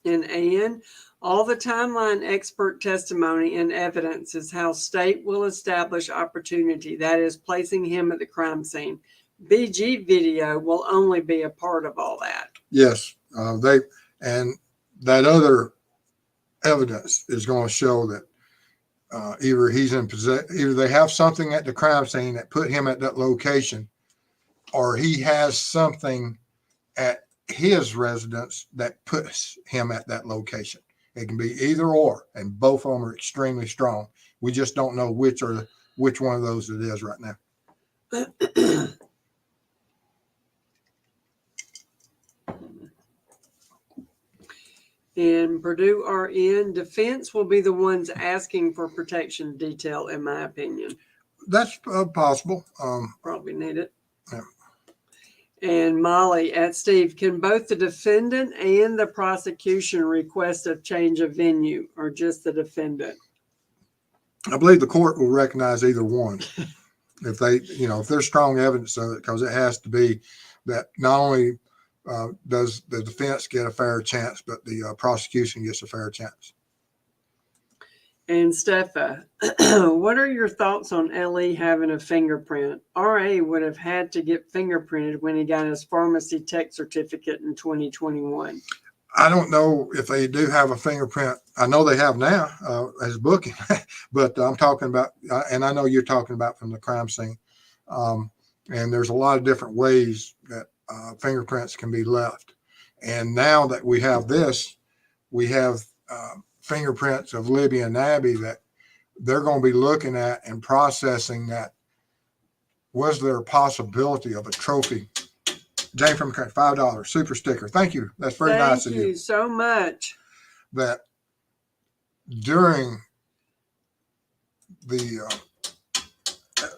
And Ann, all the timeline expert testimony and evidence is how state will establish opportunity. That is placing him at the crime scene. BG video will only be a part of all that. Yes, and that other evidence is going to show that either he's in possession, either they have something at the crime scene that put him at that location, or he has something at his residence that puts him at that location. It can be either or, and both of them are extremely strong. We just don't know which one of those it is right now. And Purdue RN, defense will be the ones asking for protection detail, in my opinion. That's possible. Probably need it. Yeah. And Molly at Steve, can both the defendant and the prosecution request a change of venue, or just the defendant? I believe the court will recognize either one if they, if there's strong evidence of it, because it has to be that not only does the defense get a fair chance, but the prosecution gets a fair chance. And Steffa, what are your thoughts on LE having a fingerprint? RA would have had to get fingerprinted when he got his pharmacy tech certificate in 2021. I don't know if they do have a fingerprint. I know they have now as booking, but I'm talking about, and I know you're talking about from the crime scene. And there's a lot of different ways that fingerprints can be left. And now that we have this, we have fingerprints of Libby and Abby that they're going to be looking at and processing that. Was there a possibility of a trophy? Jane from $5 super sticker. Thank you. That's very nice of you. Thank you so much. That during the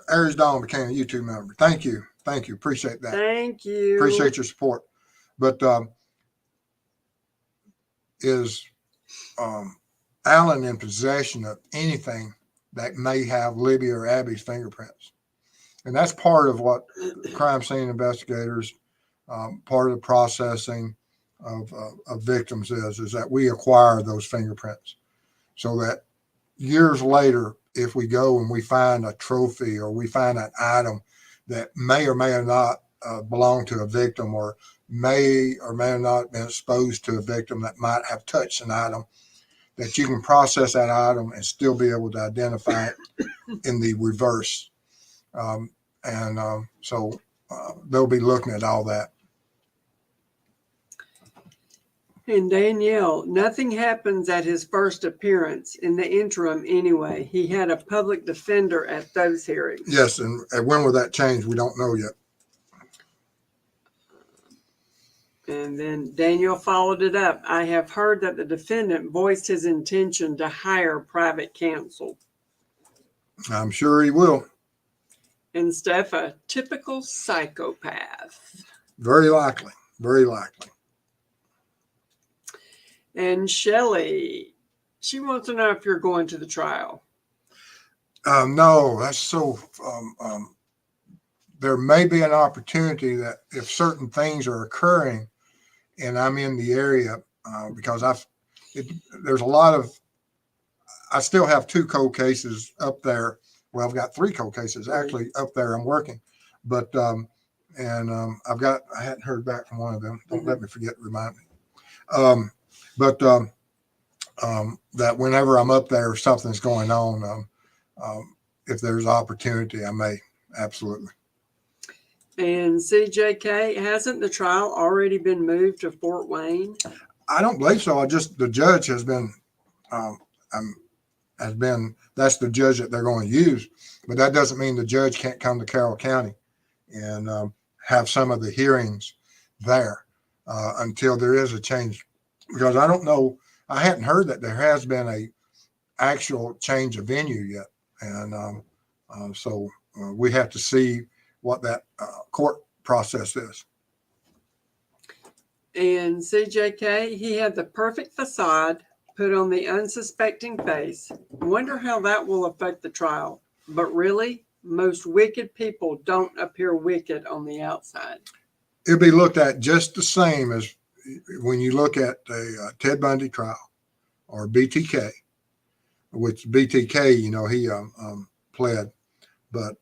Aries Dawn became a YouTube member. Thank you. Thank you. Appreciate that. Thank you. Appreciate your support. But is Alan in possession of anything that may have Libby or Abby's fingerprints? And that's part of what crime scene investigators, part of the processing of victims is that we acquire those fingerprints so that years later, if we go and we find a trophy or we find an item that may or may not belong to a victim, or may have not been exposed to a victim that might have touched an item, that you can process that item and still be able to identify it in the reverse. So they'll be looking at all that. And Danielle, nothing happens at his first appearance. In the interim, anyway, he had a public defender at those hearings. Yes, and when will that change? We don't know yet. And then Daniel followed it up. I have heard that the defendant voiced his intention to hire private counsel. I'm sure he will. And Steffa, typical psychopath. Very likely. Very likely. And Shelley, she wants to know if you're going to the trial. No, that's so. There may be an opportunity that if certain things are occurring and I'm in the area, because there's a lot of, I still have 2 cold cases up there. Well, I've got 3 cold cases actually up there I'm working, but, I hadn't heard back from one of them. Don't let me forget, remind me. That whenever I'm up there, something's going on. If there's opportunity, I may, absolutely. And CJK, hasn't the trial already been moved to Fort Wayne? I don't believe so. The judge has been, that's the judge that they're going to use, but that doesn't mean the judge can't come to Carroll County and have some of the hearings there until there is a change. Because I don't know, I hadn't heard that there has been a actual change of venue yet. And so we have to see what that court process is. And CJK, he had the perfect facade put on the unsuspecting face. I wonder how that will affect the trial. But really, most wicked people don't appear wicked on the outside. It'll be looked at just the same as when you look at a Ted Bundy trial or BTK, which BTK, he pled, but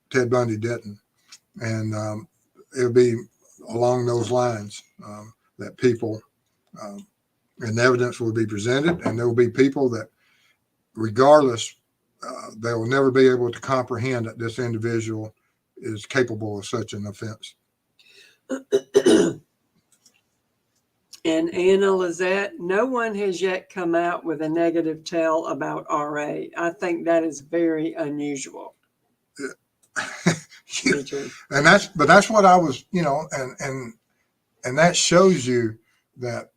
Ted Bundy didn't. And it'll be along those lines that people and evidence will be presented, and there will be people that, regardless, they will never be able to comprehend that this individual is capable of such an offense. And Anna Lizette, no one has yet come out with a negative tell about RA. I think that is very unusual. Yeah. And that's what I was, and that shows you that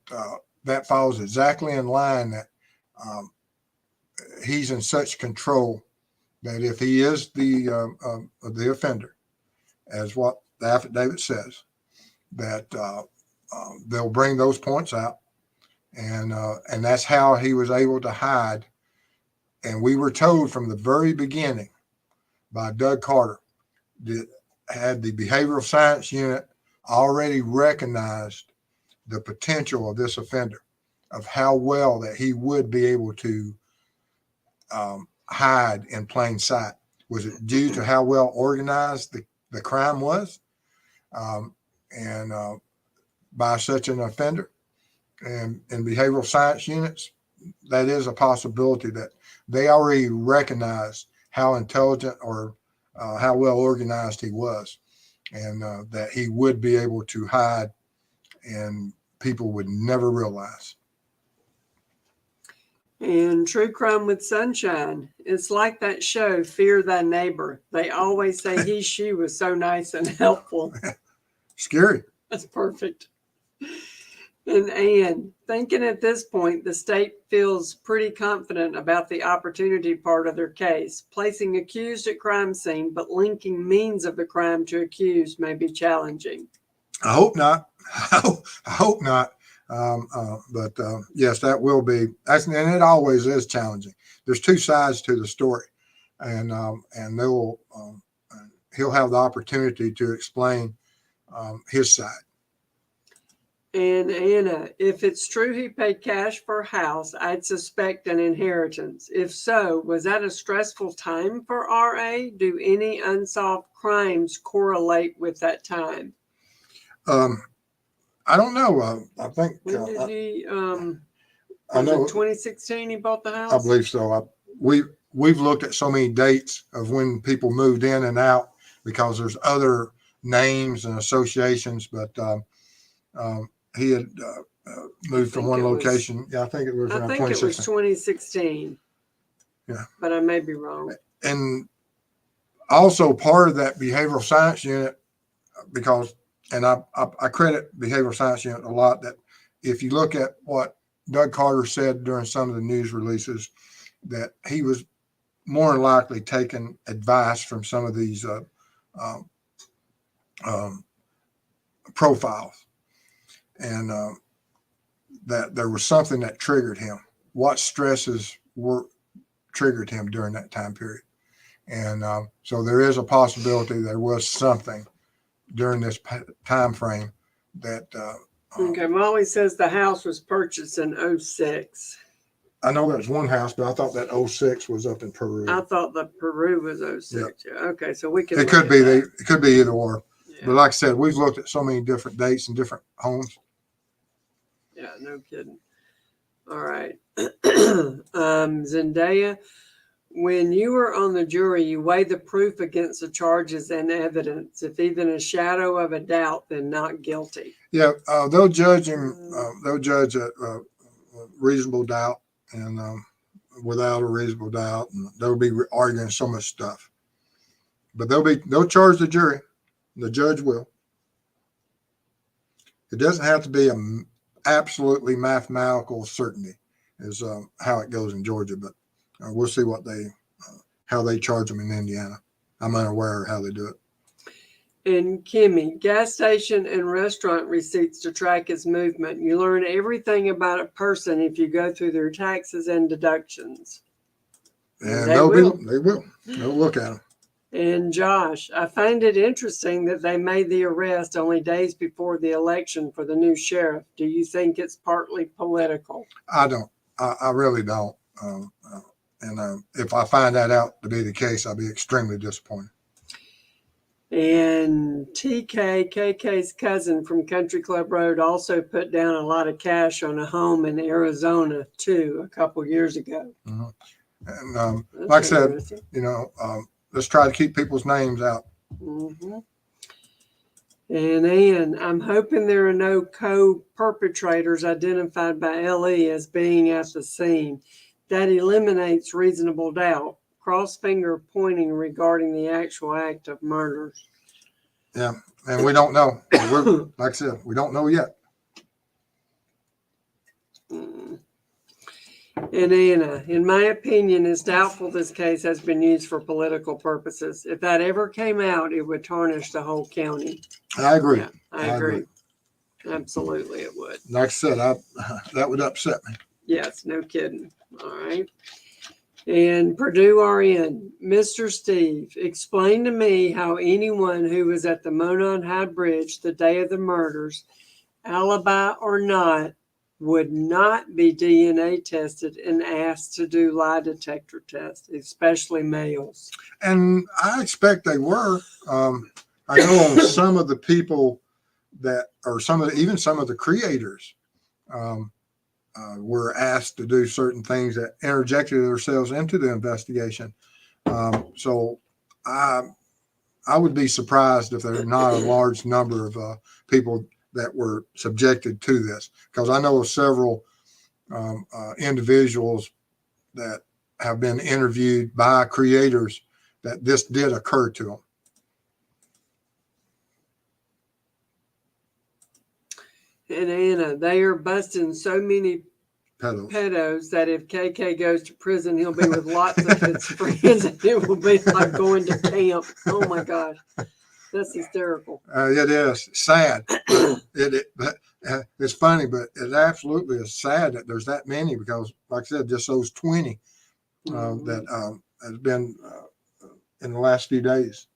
that falls exactly in line that he's in such control that if he is the offender, as what the affidavit says, that they'll bring those points out, and that's how he was able to hide. And we were told from the very beginning by Doug Carter that had the behavioral science unit already recognized the potential of this offender, of how well that he would be able to hide in plain sight. Was it due to how well organized the crime was? And by such an offender, and in behavioral science units, that is a possibility that they already recognize how intelligent or how well organized he was, and that he would be able to hide and people would never realize. And True Crime with Sunshine. It's like that show, Fear Thy Neighbor. They always say she was so nice and helpful. Scary. That's perfect. And Anne, thinking at this point, the state feels pretty confident about the opportunity part of their case. Placing accused at crime scene, but linking means of the crime to accused may be challenging. I hope not. I hope not. But yes, that will be. And it always is challenging. There's two sides to the story, and they'll he'll have the opportunity to explain his side. And Anna, if it's true he paid cash for a house, I'd suspect an inheritance. If so, was that a stressful time for RA? Do any unsolved crimes correlate with that time? I don't know. I think. When did he? I know 2016 he bought the house. I believe so. We've looked at so many dates of when people moved in and out because there's other names and associations, but he had moved from one location. I think it was around 2016. I think it was 2016. Yeah, but I may be wrong. And also part of that behavioral science unit, because, and I credit behavioral science unit a lot, that if you look at what Doug Carter said during some of the news releases, that he was more than likely taking advice from some of these profiles, and that there was something that triggered him. What stresses triggered him during that time period? And so there is a possibility there was something during this time frame that. Okay, Molly says the house was purchased in 2006. I know there's one house, but I thought that 2006 was up in Peru. I thought the Peru was 2006. Yep. Yeah. Okay, so we can. It could be it could be either or. Yeah. But like I said, we've looked at so many different dates and different homes. Yeah, no kidding. All right. Zendaya, when you were on the jury, you weighed the proof against the charges and evidence. If even a shadow of a doubt, then not guilty. Yeah, they'll judge him. They'll judge a reasonable doubt and without a reasonable doubt, and they'll be arguing so much stuff. But they'll charge the jury. The judge will. It doesn't have to be an absolutely mathematical certainty, is how it goes in Georgia. But we'll see how they charge them in Indiana. I'm unaware of how they do it. And Kimmy, gas station and restaurant receipts to track his movement. You learn everything about a person if you go through their taxes and deductions. And they will. They'll look at them. And Josh, I find it interesting that they made the arrest only days before the election for the new sheriff. Do you think it's partly political? I don't. I really don't. And if I find that out to be the case, I'll be extremely disappointed. And KK's cousin from Country Club Road also put down a lot of cash on a home in Arizona too a couple years ago. Mm-hmm. And like I said, let's try to keep people's names out. Mm-hmm. And Ann, I'm hoping there are no co-perpetrators identified by LE as being at the scene. That eliminates reasonable doubt. Cross-finger pointing regarding the actual act of murder. Yeah, and we don't know. Like I said, we don't know yet. And Anna, in my opinion, it's doubtful this case has been used for political purposes. If that ever came out, it would tarnish the whole county. I agree. Yeah, I agree. Absolutely, it would. Like I said, that would upset me. Yes, no kidding. All right. And Purdue RN, Mr. Steve, explain to me how anyone who was at the Monon High Bridge the day of the murders, alibi or not, would not be DNA tested and asked to do lie detector tests, especially males. And I expect they were. I know on some of the people that, or even some of the creators, were asked to do certain things that interjected themselves into the investigation. So I would be surprised if there's not a large number of people that were subjected to this, because I know of several individuals that have been interviewed by creators that this did occur to them. And Anna, they are busting so many pedos that if KK goes to prison, he'll be with lots of his friends, and it will be like going to camp. Oh my gosh, that's hysterical. It is sad. It's funny, but it absolutely is sad that there's that many, because, like I said, just those 20 that has been in the last few days.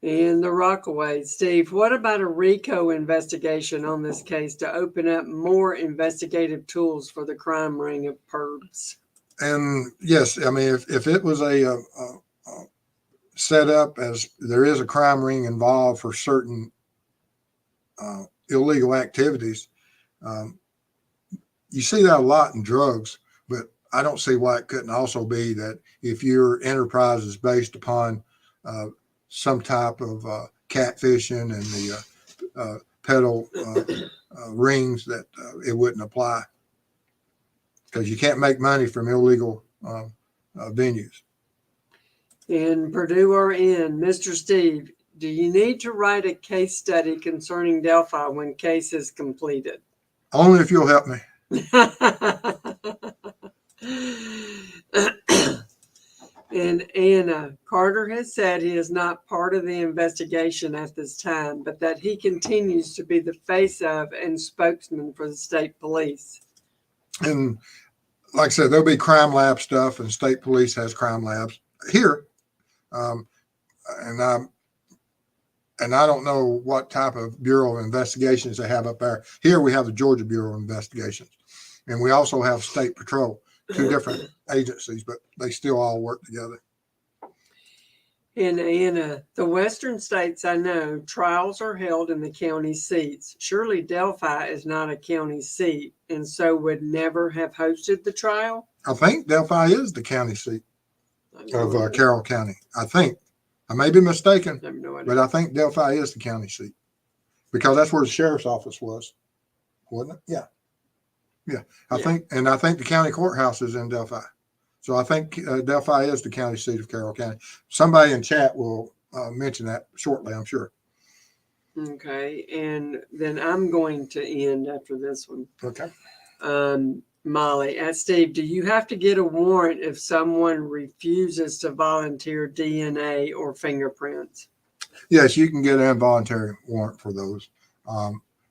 And the Rockaway, Steve, what about a RICO investigation on this case to open up more investigative tools for the crime ring of perps? And yes, I mean, if it was a set up as there is a crime ring involved for certain illegal activities, you see that a lot in drugs, but I don't see why it couldn't also be that if your enterprise is based upon some type of catfishing and the pedal rings, that it wouldn't apply, because you can't make money from illegal venues. And Purdue RN, Mr. Steve, do you need to write a case study concerning Delphi when case is completed? Only if you'll help me. And Anna, Carter has said he is not part of the investigation at this time, but that he continues to be the face of and spokesman for the state police. And like I said, there'll be crime lab stuff, and state police has crime labs here. And I don't know what type of Bureau of Investigations they have up there. Here we have the Georgia Bureau of Investigations, and we also have State Patrol, two different agencies, but they still all work together. And Anna, the western states, I know, trials are held in the county seats. Surely Delphi is not a county seat, and so would never have hosted the trial? I think Delphi is the county seat of Carroll County. I think. I may be mistaken, I have no idea. but I think Delphi is the county seat, because that's where the sheriff's office was, wasn't it? Yeah. I think the county courthouse is in Delphi. So I think Delphi is the county seat of Carroll County. Somebody in chat will mention that shortly, I'm sure. Okay, and then I'm going to end after this one. Okay. Molly, Steve, do you have to get a warrant if someone refuses to volunteer DNA or fingerprints? Yes, you can get an involuntary warrant for those.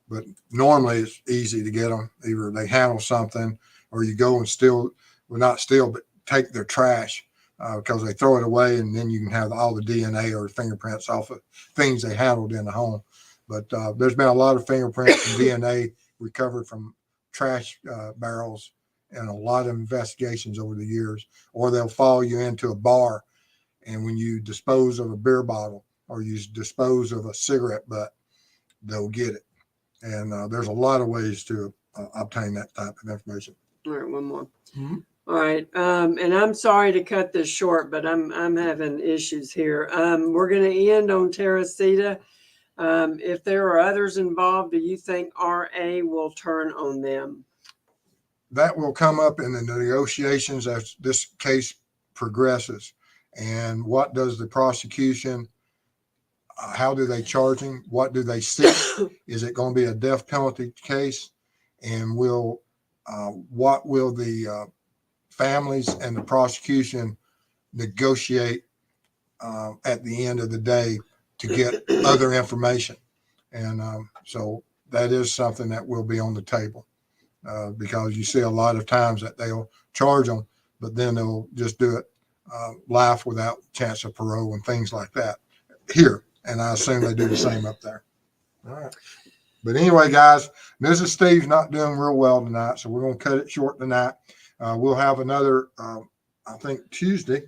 But normally it's easy to get them. Either they handle something, or you go and steal, well, not steal, but take their trash because they throw it away, and then you can have all the DNA or fingerprints off of things they handled in the home. But there's been a lot of fingerprints and DNA recovered from trash barrels and a lot of investigations over the years. Or they'll follow you into a bar, and when you dispose of a beer bottle or you dispose of a cigarette butt, they'll get it. And there's a lot of ways to obtain that type of information. All right, one more. Mm-hmm. All right, and I'm sorry to cut this short, but I'm having issues here. We're going to end on Teresita. If there are others involved, do you think RA will turn on them? That will come up in the negotiations as this case progresses. And what does the prosecution, how do they charge him? What do they seek? Is it going to be a death penalty case? And what will the families and the prosecution negotiate at the end of the day to get other information? And so that is something that will be on the table, because you see a lot of times that they'll charge them, but then they'll just do it life without chance of parole and things like that here. And I assume they do the same up there. All right. But anyway, guys, Mrs. Steve's not doing real well tonight, so we're going to cut it short tonight. We'll have another, I think, Tuesday,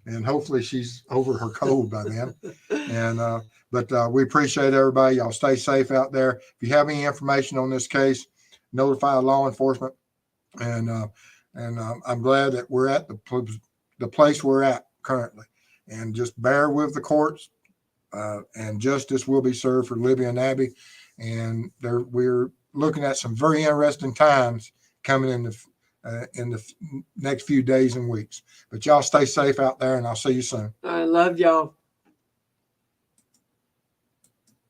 and hopefully she's over her cold by then. And but we appreciate everybody. Y'all stay safe out there. If you have any information on this case, notify law enforcement. And I'm glad that we're at the place we're at currently. And just bear with the courts, and justice will be served for Libby and Abby. And we're looking at some very interesting times coming in the next few days and weeks. But y'all stay safe out there, and I'll see you soon. I love y'all.